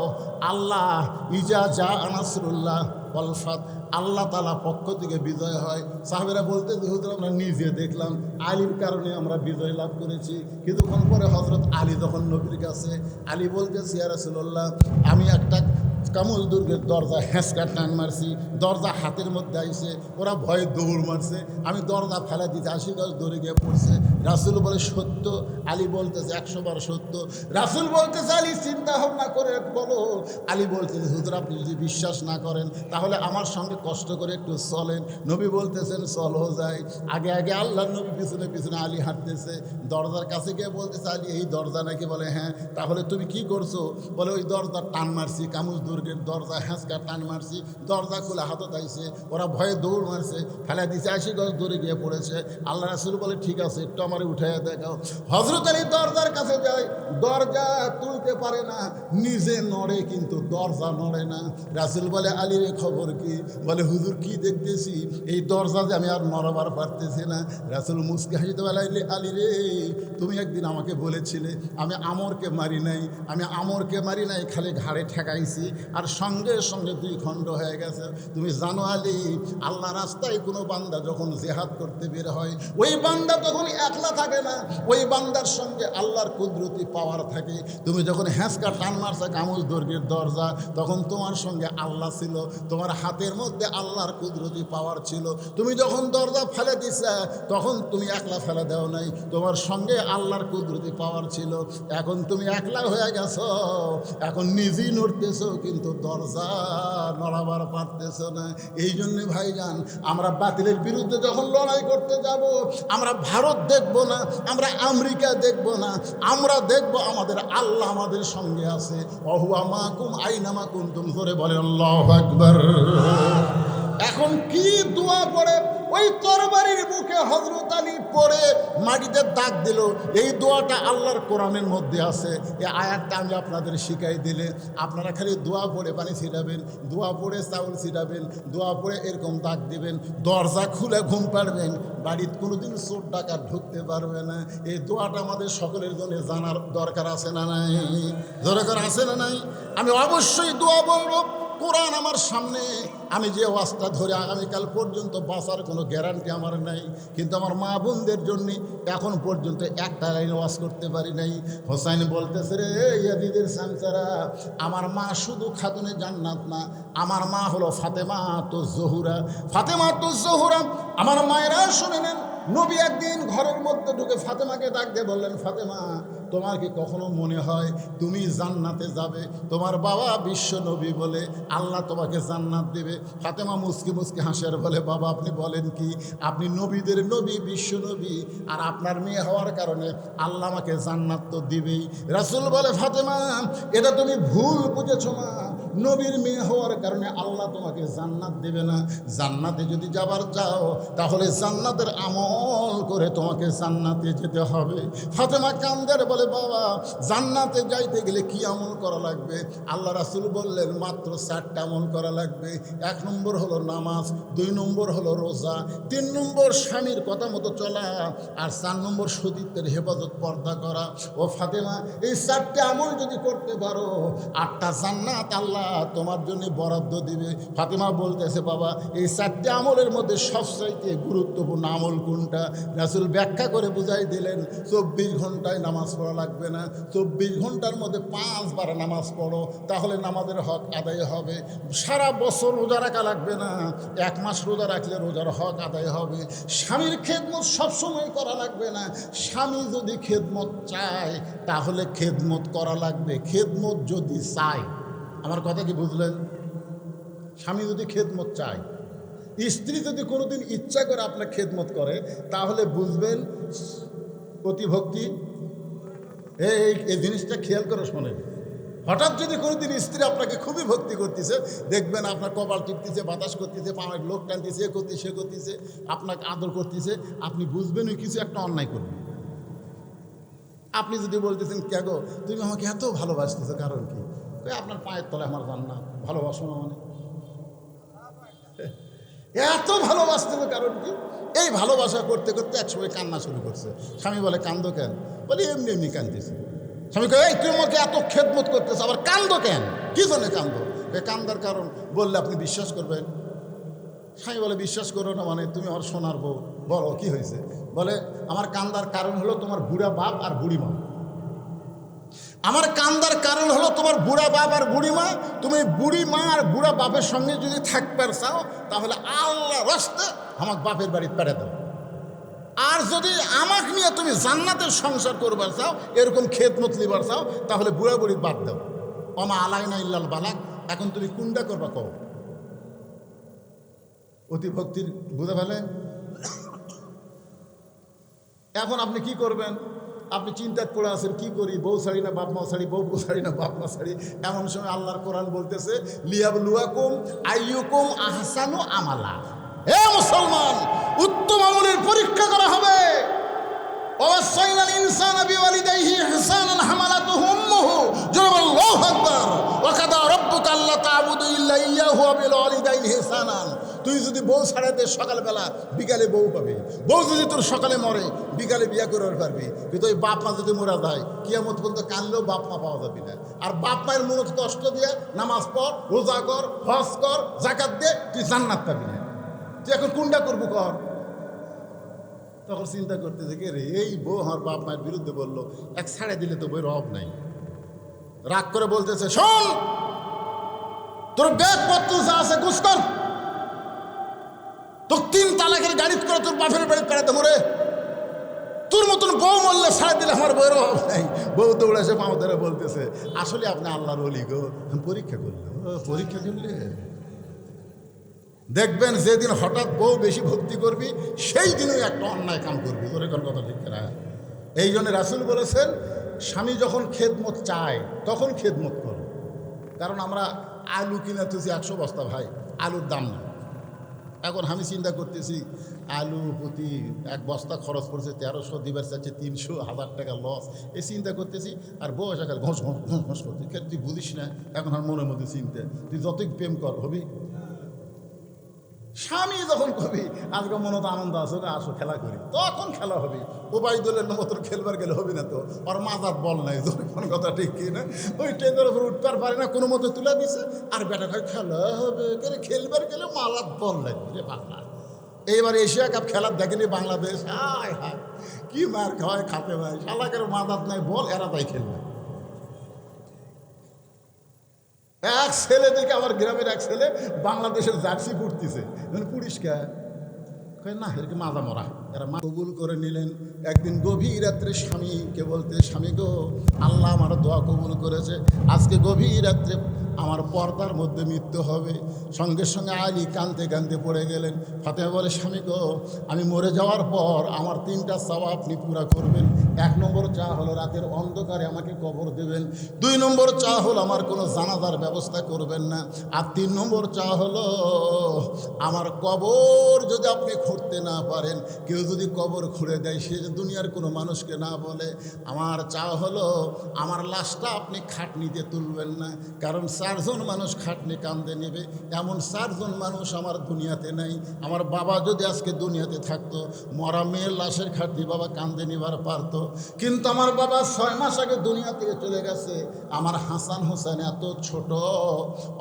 আল্লাহ ইজা যা নাসরুল্লাহ ওয়াল ফাত, আল্লাহ তাআলা পক্ষ থেকে বিজয় হয়। সাহাবীরা বলতেছে, হুজুর আমরা নিজে দেখলাম আলীর কারণে আমরা বিজয় লাভ করেছি। কিছুক্ষণ পরে হযরত আলী যখন নবীর কাছে, আলী বলতেছে, ইয়া রাসূলুল্লাহ আমি একটা কামুজ দুর্গের দরজা হ্যাঁচকা টান মারছি, দরজা হাতের মধ্যে আইছে, ওরা ভয়ে দৌড় মারছে, আমি দরজা ফেলা দিতে 80 গজ দৌড়ে গিয়ে পড়ছে। রাসূল বলে সত্য? আলী বলতেছে 100 বার সত্য। রাসূল বলতেছে, আলী চিন্তা ভাবনা করে বলো। আলী বলতেছে, হুজুর আপনি যদি বিশ্বাস না করেন তাহলে আমার সঙ্গে কষ্ট করে একটু চলেন। নবী বলতেছেন চলো যাই। আগে আগে আল্লাহর নবী, পিছনে পিছনে আলী হাঁটতেছে। দরজার কাছে গিয়ে বলতেছে, আলী এই দরজা নাকি? বলে হ্যাঁ। তাহলে তুমি কি করছো? বলে ওই দরজা টান মারছি, কামুজ দুর্গের দরজা হ্যাঁচকা টান মারছি, দরজা খুলে হাতত আইছে, ওরা ভয়ে দৌড় মারছে, ফেলা দিছে, 80 গজ দূরে গিয়ে পড়েছে। আল্লাহ রাসূল বলে ঠিক আছে, একটু আমারে উঠাইয়া দেখাও। হযরত আলী দরজার কাছে যায়, দরজা তুলতে পারে না, নিজে নড়ে কিন্তু দরজা নড়ে না। রাসূল বলে, আলী রে খবর কি? বলে হুজুর কি দেখতেছি, এই দরজা যে আমি আর নড়াবার পারতেছি না। রাসূল মুস্কি হাসিতে বলে, আলী রে তুমি একদিন আমাকে বলেছিলে আমি আমরকে মারি নাই, আমি আমরকে মারি নাই, খালি ঘাড়ে ঠেকাইছি, আর সঙ্গে সঙ্গে 2 খণ্ড হয়ে গেছে। তুমি জানো আলী, আল্লাহ রাস্তায় কোনো বান্দা যখন জিহাদ করতে বের হয়, ওই বান্দা তখন একলা থাকে না, ওই বান্দার সঙ্গে আল্লাহর কুদরতি পাওয়ার থাকে। তুমি যখন হ্যাঁচকা টান মারছে কামুজ দুর্গের দরজা, তখন তোমার সঙ্গে আল্লাহ ছিল, তোমার হাতের মধ্যে আল্লাহর কুদরতি পাওয়ার ছিল। তুমি যখন দরজা ফেলে দিছে, তখন তুমি একলা ফেলে দাও নাই, তোমার সঙ্গে আল্লাহর কুদরতি পাওয়ার ছিল। এখন তুমি একলা হয়ে গেছো, এখন নিজেই নড়তেছো কিন্তু দরজা নড়াবার পারতেছো না। এই জন্যে ভাইজান, আমরা বাতিলের বিরুদ্ধে যখন লড়াই করতে যাব, আমরা ভারত দেখব না, আমরা আমেরিকা দেখব না, আমরা দেখব আমাদের আল্লাহ আমাদের সঙ্গে আছে। ওহুয়া মাকুম আইনামা কুনতুম, জোরে বলেন আল্লাহু আকবার। এখন কি দোয়া পড়ে ওই তরবারির মুখে হযরত আলী পড়ে মাটিতে দাগ দিল, এই দোয়াটা আল্লাহর কোরআনের মধ্যে আছে। এই আয়াতটা আমি আপনাদের শিখাই দিলে আপনারা খালি দোয়া পড়ে পানি ছিটাবেন, দোয়া পড়ে চাউল ছিটাবেন, দোয়া পড়ে এরকম দাগ দিবেন, দরজা খুলে ঘুম পাড়বেন, বাড়িতে কোনোদিন চোর ডাকাত ঢুকতে পারবে না। এই দোয়াটা আমাদের সকলের জন্য জানার দরকার আছে না নাই? দরকার আছে না নাই? আমি অবশ্যই দোয়া বলবো। কোরআন আমার সামনে, আমি যে ওয়াজটা ধরে আগামীকাল পর্যন্ত বাঁচার কোনো গ্যারান্টি আমার নাই, কিন্তু আমার মা বোনদের জন্য এখন পর্যন্ত একটা লাইন ওয়াজ করতে পারি নাই। হোসাইন বলতেছে, রে ইয়াজিদের সামসারা, আমার মা শুধু খাতুনে জান্নাত না, আমার মা হলো ফাতেমা তো জহুরা, ফাতেমা তো জহুরা। আমার মায়েরা শুনে নেন, নবী একদিন ঘরের মধ্যে ঢুকে ফাতেমাকে ডাক দিয়ে বললেন, ফাতেমা তোমার কি কখনো মনে হয় তুমি জান্নাতে যাবে? তোমার বাবা বিশ্ব নবী বলে আল্লাহ তোমাকে জান্নাত দেবে। ফাতেমা মুস্কি মুস্কি হাসের বলে, বাবা আপনি বলেন কি? আপনি নবীদের নবী, বিশ্ব নবী, আর আপনার মেয়ে হওয়ার কারণে আল্লাহ আমাকে জান্নাত তো দিবেই। রাসূল বলে, ফাতেমা এটা তুমি ভুল বুঝেছো মা, নবীর মেয়ে হওয়ার কারণে আল্লাহ তোমাকে জান্নাত দেবে না। জান্নাতে যদি যাবার চাও তাহলে জান্নাতের আমল করে তোমাকে জান্নাতে যেতে হবে। ফাতেমা কান্দের বলে, বাবা জান্নাতে যাইতে গেলে কি আমল করা লাগবে? আল্লাহ রাসূল বললেন, মাত্র 4টা আমল করা লাগবে। 1 নম্বর হলো নামাজ, 2 নম্বর হলো রোজা, 3 নম্বর স্বামীর কথা মতো চলা, আর 4 নম্বর সতীত্বের হেফাজত, পর্দা করা। ও ফাতেমা, এই 4টে আমল যদি করতে পারো 8টা জান্নাত আল্লাহ তোমার জন্য বরাদ্দ দিবে। ফাতেমা বলতেছে, বাবা এই 4টে আমলের মধ্যে সবচাইতে গুরুত্বপূর্ণ আমল কোনটা? রাসূল ব্যাখ্যা করে বুঝাই দিলেন, 24 ঘন্টায় নামাজ পড়া লাগবে না, 24 ঘন্টার মধ্যে 5 বার নামাজ পড়ো, তাহলে নামাজের হক আদায় হবে। সারা বছর রোজা রাখা লাগবে না, 1 মাস রোজা রাখলে রোজার হক আদায় হবে। স্বামীর খেদমত সবসময় করা লাগবে না, স্বামী যদি খেদমত চায় তাহলে খেদমত করা লাগবে। খেদমত যদি চায়, আমার কথা কি বুঝলেন? স্বামী যদি খেদমত চায়, স্ত্রী যদি কোনোদিন ইচ্ছা করে আপনার খেদমত করে, তাহলে বুঝবেন প্রতিভক্তি। এই জিনিসটা খেয়াল করে শোনেন। হঠাৎ যদি কোনোদিন স্ত্রী আপনাকে খুবই ভক্তি করতেছে, দেখবেন আপনার কপাল টিপতেছে, বাতাস করতেছে, পায়ের লোক টানতেছে, এ করতেছে, সে করতেছে, আপনাকে আদর করতেছে, আপনি বুঝবেন ওই কিছু একটা অন্যায় করবে। আপনি যদি বলতেছেন, কে গো তুমি আমাকে এত ভালোবাসতেছো, কারণ কি? আপনার পায়ের তলায় আমার জান্নাত। ভালোবাসো না মানে? এত ভালোবাসতেছো কারণ কি? এই ভালোবাসা করতে করতে একসময় কান্না শুরু করছে। স্বামী বলে, কান্দো কেন? বলে, এমনি এমনি কান্দতেছে। স্বামী কয়ে, এই তুই আমাকে এত খেদমত করতেছ, আবার কান্দো কেন? কি জন্য কান্দো? কান্দার কারণ বললে আপনি বিশ্বাস করবেন? স্বামী বলে, বিশ্বাস করো না মানে? তুমি আমার সোনার বউ, বলো কি হয়েছে? বলে, আমার কান্দার কারণ হলো তোমার বুড়া বাপ আর বুড়ি মা। আমার কান্দার কারণ হলো তোমার বুড়া বাপ আর বুড়ি মা। তুমি বুড়ি মা আর বুড়া বাপের সঙ্গে যদি থাকবার চাও, তাহলে আল্লাহ রাস্তে আমাকে বাপের বাড়ি পেড়ে দাও। আর যদি আমাকে নিয়ে তুমি জান্নাতের সংসার করবার চাও, এরকম খেদমত লিবার চাও, তাহলে বুড়া বুড়ি বাদ দাও। অমা আলাইনা ইল্লাল বালাক। এখন তুমি কোনটা করবা কও? অতি ভক্তির বুঝে ফেলেন। এখন আপনি কি করবেন? আপনি চিন্তায় পড়ে আছেন, কি করি? বউ ছাড়ি না বাপ মা ছাড়ি, বউ ছাড়ি না বাপ মা ছাড়ি। এমন সময় আল্লাহর কোরআন বলতেছে, লিয়াবলুয়াকুম আইয়ুকুম আহসানু আমালা। হে মুসলমান, উত্তম আমলের পরীক্ষা করা হবে। ওয়াসাইনাল ইনসানা বিওয়ালিদাইহি ইহসানান হামালাতুহু উম্মুহু, আল্লাহু আকবার, ওয়া কাদা রাব্বুকা আল্লা তা'বুদু ইল্লা ইয়্যাহু ওয়া বিল ওয়ালিদাইনি ইহসানান। তুই যদি বউ ছাড়াতে সকালবেলা, বিকালে বউ পাবি। বউ যদি তোর সকালে মরে, বিকালে বিয়া করে পারবি। কিন্তু ওই বাপ মা যদি মোরা যায়, কিয়ামত পর্যন্ত কানলেও বাপ মা পাওয়া যাবে না। আর বাপ মায়ের মনে কষ্ট দিয়ে নামাজ পড়, রোজা কর, হজ কর, যাকাত দে, তুই জান্নাত পাবি না। তুই এখন কোনটা করবো কর? তখন চিন্তা করতেছে, কে রে, এই বউ আমার বাপ মায়ের বিরুদ্ধে বললো, এক ছাড়ে দিলে তো বইয়ের অভাব নাই। রাগ করে বলতেছে, শোন, তোর ব্যাগপত্র যা আছে গুছ কর, তোর 3 তালাকের গাড়ি করে তোর বাপের বাড়ি পেড়াতে মরে। তোর মতন বউ মরলে ছাড়ে দিলে আমার বইয়ের অভাব নাই। বউ দৌড়েছে, পাও ধরে বলতেছে, আসলে আপনি আল্লাহর ওলি গো, পরীক্ষা করলো। পরীক্ষা করলে দেখবেন যেদিন হঠাৎ বউ বেশি ভক্তি করবি, সেই দিনই একটা অন্যায় কাম করবি। তোর এখন কথা ঠিক না? এই জন্য রাসূল বলেছেন, স্বামী যখন খেদমত চায় তখন খেদমত করো। কারণ আমরা আলু কিনে তুছি 100 বস্তা, ভাই আলুর দাম না। এখন আমি চিন্তা করতেছি, আলু প্রতি 1 বস্তা খরচ পড়ছে 1300, দিবার চাচ্ছে 300, 1000 টাকা লস। এই চিন্তা করতেছি, আর বউ এসে ঘষ ঘষ ঘষ ঘষ করতে। তুই বুঝিস না এখন আর মনের মধ্যে চিন্তা, তুই যতই প্রেম কর হবি। স্বামী যখন কবি আজকে মনে তো আনন্দ আসো, আসো খেলা করি, তখন খেলা হবে। ওবায়দুলের মতন খেলবার গেলে হবে না তো, আর মাজার বল নাই, কোন কথা ঠিক কি না? ওই ট্রেনের উপর উঠতে পারে না, কোনো মতো তুলে দিছে, আর বেটা ভাই খেলা হবে, খেলবার গেলে মালার বল লাগবে রে বাংলা। এইবার এশিয়া কাপ খেলার দেখেনি বাংলাদেশ, হায় হায় কি মার খাওয়ায় খাতে ভাই, শালাকের মাজার নাই বল, এরা তাই খেলবে। এক ছেলে দেখে, আমার গ্রামের এক ছেলে বাংলাদেশের জার্সি পড়তেছে, পুলিশকে না এরকম মাজা মরা, এরা কবুল করে নিলেন। একদিন গভীর রাত্রে স্বামীকে বলতে, স্বামী গো, আল্লাহ আমার দোয়া কবুল করেছে, আজকে গভীর রাত্রে আমার পর্দার মধ্যে মৃত্যু হবে। সঙ্গে সঙ্গে আলী কাঁদতে কাঁদতে পড়ে গেলেন। ফাতেমা বলে, স্বামী গো, আমি মরে যাওয়ার পর আমার 3টা চাওয়া আপনি পুরা করবেন। 1 নম্বর চা হলো রাতের অন্ধকারে আমাকে কবর দেবেন। 2 নম্বর চা হলো আমার কোনো জানাজার ব্যবস্থা করবেন না। আর 3 নম্বর চা হলো আমার কবর যদি আপনি খুঁড়তে না পারেন, কেউ যদি কবর খুঁড়ে দেয়, সে যে দুনিয়ার কোনো মানুষকে না বলে। আমার চা হলো আমার লাশটা আপনি খাটনিতে তুলবেন না, কারণ 4 জন মানুষ খাটনি কান্দে নেবে, এমন 4 জন মানুষ আমার দুনিয়াতে নাই। আমার বাবা যদি আজকে দুনিয়াতে থাকতো, মরা মেয়ের লাশের খাটনি বাবা কান্দে নিবার পারতো, কিন্তু আমার বাবা 6 মাস আগে দুনিয়া থেকে চলে গেছে। আমার হাসান হোসেন এত ছোট,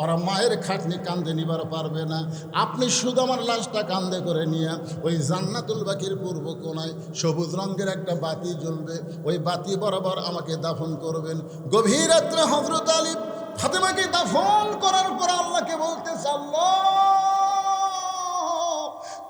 ওরা মায়ের খাটনি কান্দে নিবার পারবে না। আপনি শুধু আমার লাশটা কান্দে করে নিয়ে ওই জান্নাতুল বাকির পূর্ব কোণায় সবুজ রঙের একটা বাতি জ্বলবে, ওই বাতি বরাবর আমাকে দাফন করবেন। গভীর রাত্রে হযরত আলী ফাতেমাকে দাফন করার পর আল্লাহকে বলতেছে, আল্লাহ,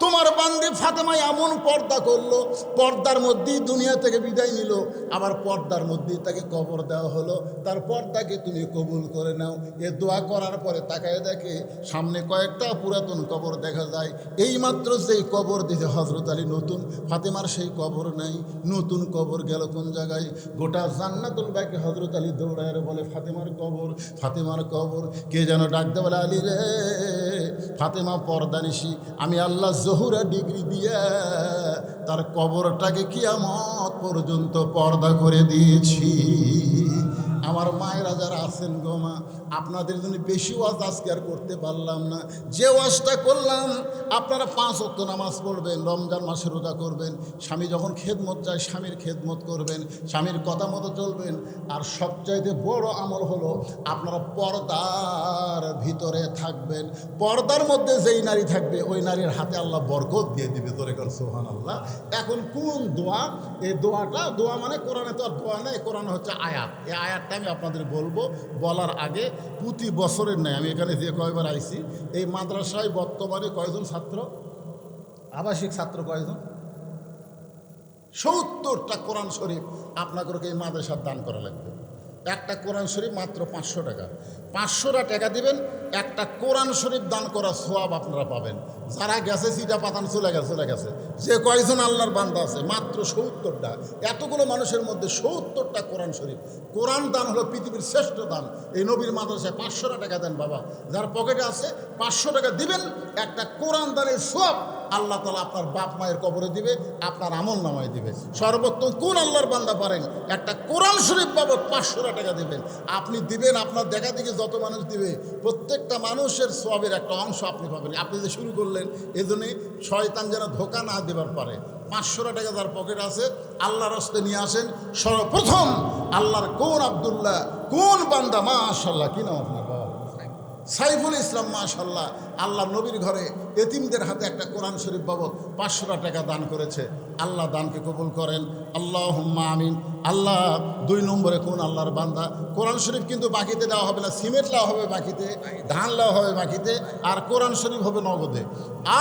তোমার বান্দি ফাতেমা এমন পর্দা করলো, পর্দার মধ্যেই দুনিয়া থেকে বিদায় নিল, আবার পর্দার মধ্যেই তাকে কবর দেওয়া হলো, তার পর্দাকে তুমি কবুল করে নাও। এ দোয়া করার পরে তাকায় দেখে সামনে কয়েকটা পুরাতন কবর দেখা যায়। এইমাত্র যেই কবর দিতে হযরত আলী নতুন, ফাতেমার সেই কবর নাই। নতুন কবর গেল কোন জায়গায়? গোটা জান্নাতুল বাকি হযরত আলী দৌড়ায় বলে, ফাতেমার কবর, ফাতেমার কবর। কে যেন ডাকতে বলে, আলী রে, ফাতেমা পর্দানিশি, আমি আল্লাহ জহুরা ডিগ্রি দিয়ে তার কবরটাকে কিয়ামত পর্যন্ত পর্দা করে দিয়েছি। আমার মায়েরা যারা আছেন গো মা, আপনাদের জন্য বেশি ওয়াজ আজকে আর করতে পারলাম না। যে ওয়াজটা করলাম, আপনারা 5 ওয়াক্ত নামাজ পড়বেন, রমজান মাসে রোজা করবেন, স্বামী যখন খেদমত চায় স্বামীর খেদমত করবেন, স্বামীর কথা মতো চলবেন। আর সবচাইতে বড় আমল হলো আপনারা পর্দার ভিতরে থাকবেন। পর্দার মধ্যে যেই নারী থাকবে, ওই নারীর হাতে আল্লাহ বরকত দিয়ে দিবে। তোরে কর সুবহানাল্লাহ। এখন কোন দোয়া? এই দোয়াটা, দোয়া মানে কোরআনে তো আর দোয়া নেই, কোরআনে হচ্ছে আয়াত। এই আয়াতটা আমি আপনাদের বলবো। বলার আগে প্রতি বছরের নেই, আমি এখানে যে কয়বার আইছি, এই মাদ্রাসায় বর্তমানে কয়জন ছাত্র, আবাসিক ছাত্র কয়জন? 70টা কোরআন শরীফ আপনাকে এই মাদ্রাসার দান করা লাগবে। একটা কোরআন শরীফ মাত্র 500 টাকা। 500 টাকা দিবেন, একটা কোরআন শরীফ দান করার সওয়াব আপনারা পাবেন। যারা গেছে সিটা পাতান চলে গেছে, যে কয়জন আল্লাহর বান্দা আছে, মাত্র 70টা। এতগুলো মানুষের মধ্যে 70টা কোরআন শরীফ। কোরআন দান হলো পৃথিবীর শ্রেষ্ঠ দান। এই নবীর মাদ্রাসায় 500 টাকা দেন বাবা। যার পকেটে আছে 500 টাকা দিবেন, একটা কোরআন দানের সওয়াব আল্লাহ তাআলা আপনার বাপ মায়ের কবরে দিবে, আপনার আমল নামায় দিবে। সর্বোত্তম কোন আল্লাহর বান্দা পারেন একটা কোরআন শরীফ বাবদ 500 টাকা দিবেন? আপনি দিবেন, আপনার দেখা দেখি যত মানুষ দিবে, প্রত্যেকটা মানুষের সওয়াবের একটা অংশ আপনি পাবেন। আপনি যে শুরু করলেন, এজন্যে শয়তান যেন ধোঁকা না দেবার পারে। 500 টাকা যার পকেট আছে, আল্লাহর হস্তে নিয়ে আসেন। সর্বপ্রথম আল্লাহর কোন আব্দুল্লাহ, কোন বান্দা, মাশাআল্লাহ, কি নাম আপনার বাবা? সাইফুল ইসলাম, মাশাআল্লাহ, আল্লাহ নবীর ঘরে এতিমদের হাতে একটা কোরআন শরীফ বাবদ 500 টাকা দান করেছে। আল্লাহ দানকে কবুল করেন, আল্লাহুম্মা আমিন। আল্লাহ 2 নম্বরে কোন আল্লাহর বান্দা, কোরআন শরীফ কিন্তু বাকিতে দেওয়া হবে না, সিমেন্ট দেওয়া হবে বাকিতে, ধান দেওয়া হবে বাকিতে, আর কোরআন শরীফ হবে নগদে।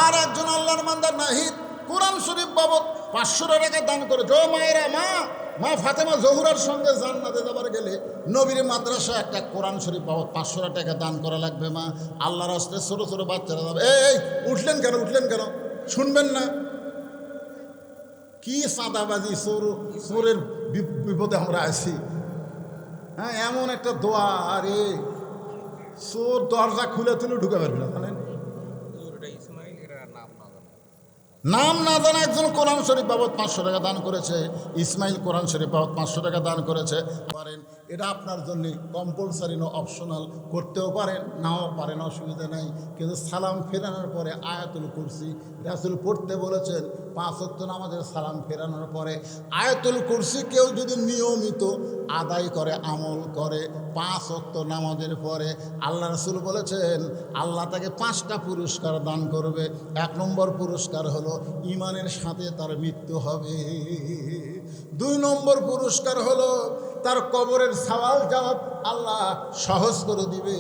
আর একজন আল্লাহর বান্দা নাহিদ কোরআন শরীফ বাবদ 500 টাকা দান করে। জো মায়েরা, মা ফাতেমা জহুরার সঙ্গে জান্নাতে যাবার গেলে নবীর মাদ্রাসা একটা কোরআন শরীফ বাবদ 500 টাকা দান করা লাগবে। মা, আল্লাহর রাস্তে ছোট ছোট বাচ্চারা যাবে। এই উঠলেন কেন? শুনবেন না? কি চাঁদাবাজি, চোরের বিপদে আমরা আছি। হ্যাঁ, এমন একটা দোয়া, আরে চোর দরজা খুলে তুলে ঢুকে পারবে না, জানেন? নাম না জানা একজন কোরআন শরীফ বাবদ 500 টাকা দান করেছে। ইসমাইল কোরআন শরীফ বাবদ 500 টাকা দান করেছে। পারেন, এটা আপনার জন্য কম্পালসারি, না অপশনাল, করতেও পারেন, নাও পারেন, অসুবিধা নাই। কিন্তু সালাম ফেরানোর পরে আয়াতুল কুরসি রাসূল পড়তে বলেছেন। 5 ওয়াক্ত নামাজের সালাম ফেরানোর পরে আয়াতুল কুরসি কেউ যদি নিয়মিত আদায় করে, আমল করে, 5 ওয়াক্ত নামাজের পরে, আল্লাহ রাসূল বলেছেন আল্লাহ তাকে 5টা পুরস্কার দান করবে। 1 নম্বর পুরস্কার হলো ইমানের সাথে তার মৃত্যু হবে। 2 নম্বর পুরস্কার হলো তার কবরের সওয়াল জবাব আল্লাহ সহজ করে দিবে।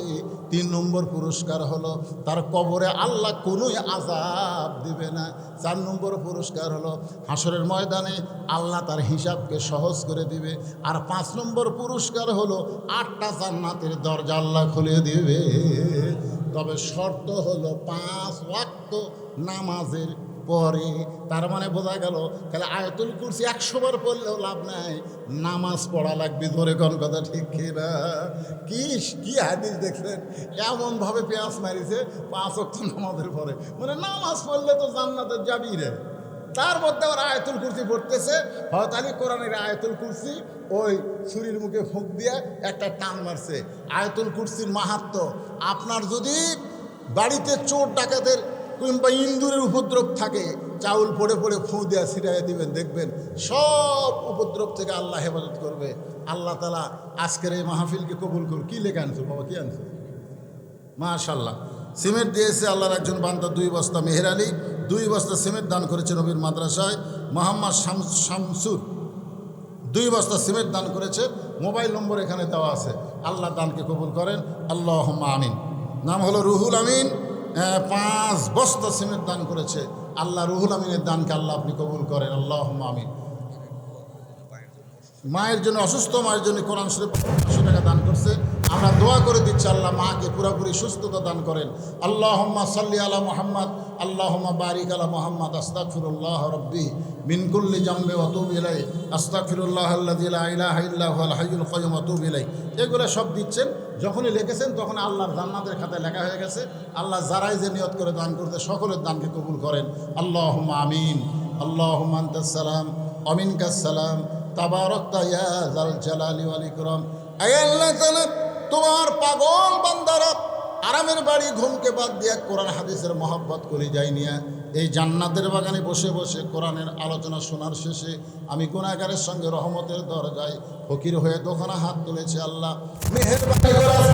3 নম্বর পুরস্কার হলো তার কবরে আল্লাহ কোনোই আযাব দিবে না। 4 নম্বর পুরস্কার হলো হাসরের ময়দানে আল্লাহ তার হিসাবকে সহজ করে দিবে। আর 5 নম্বর পুরস্কার হলো 8টা জান্নাতের দরজা আল্লাহ খুলে দিবে। তবে শর্ত হলো 5 ওয়াক্ত নামাজের পরে। তার মানে বোঝা গেল তাহলে আয়াতুল কুরসি 100 বার পড়লেও লাভ নাই, নামাজ পড়া লাগবে। ধরে কোন কথা ঠিক কিনা? কি হাদিস দেখছেন, এমনভাবে পেঁয়াজ মারিছে 5 ওয়াক্ত নামাজের পরে, মানে নামাজ পড়লে তো জান্নাতে যাবি রে। তার মধ্যে আবার আয়াতুল কুরসি পড়তেছে। হযরত আলী কোরআনের আয়াতুল কুরসি ওই ছুরির মুখে ফুঁক দিয়ে একটা টান মারছে। আয়াতুল কুরসির মাহাত্ম্য, আপনার যদি বাড়িতে চোর ডাকাতের কিংবা ইন্দুরের উপদ্রব থাকে, চাউল পড়ে পড়ে ফুঁ দেওয়া ছিটাইয়া দিবেন, দেখবেন সব উপদ্রব থেকে আল্লাহ হেফাজত করবে। আল্লাহ তাআলা আজকের এই মাহফিলকে কবুল করুন। কি লেখা আনছো বাবা, কি আনছো? মাশাআল্লাহ, সিমেন্ট দিয়েছে আল্লাহর একজন বান্দা 2 বস্তা। মেহের আলী 2 বস্তা সিমেন্ট দান করেছে নবীর মাদ্রাসায়। মোহাম্মদ শামসুর 2 বস্তা সিমেন্ট দান করেছে। মোবাইল নম্বর এখানে দেওয়া আছে। আল্লাহ দানকে কবুল করেন, আল্লাহুম্মা আমিন। নাম হলো রুহুল আমিন, 5 বস্তা সিমেন্ট দান করেছে। আল্লাহ রুহুল আমিনের দানকে আল্লাহ আপনি কবুল করেন, আল্লাহুম্মা আমিন। মায়ের জন্য, অসুস্থ মায়ের জন্য কোরআন শরীফ 500 টাকা দান করছে। আমরা দোয়া করে দিচ্ছি আল্লাহ মাকে পুরোপুরি সুস্থতা দান করেন। আল্লাহুম্মা সাল্লি আলা মুহাম্মদ, আল্লাহুম্মা বারিক আলা মুহাম্মদ। আস্তাগফিরুল্লাহ রাব্বি মিন কুল্লি জামবি ওয়া আতুবু ইলাইহি, আস্তাগফিরুল্লাহাল্লাযী লা ইলাহা ইল্লা হুয়াল হাইয়ুল কাইয়্যুম ওয়া আতুবু ইলাইহি। এগুলো সব দিচ্ছেন, যখনই লিখেছেন তখন আল্লাহর জান্নাতের খাতায় লেখা হয়ে গেছে। আল্লাহ যারাই যে নিয়ত করে দান করতে সকলের দানকে কবুল করেন, আল্লাহুম্মা আমিন। আল্লাহুম্মা আনতাস সালাম ওয়া মিনকাস সালাম, তাবারাকতা ইয়া যাল জালালি ওয়াল ইকরাম। আয় আল্লাহ তাআলা, তোমার পাগল বান্দারা আরামের বাড়ি ঘুমকে বাদ দিয়া কোরআন হাদিসের মহব্বত করে যাই নিয়া এই জান্নাতের বাগানে বসে বসে কোরআনের আলোচনা শোনার শেষে আমি গুনাহগারের সঙ্গে রহমতের দরজায় ফকির হয়ে দোকানে হাত তুলেছি। আল্লাহ মেহেরবানি করে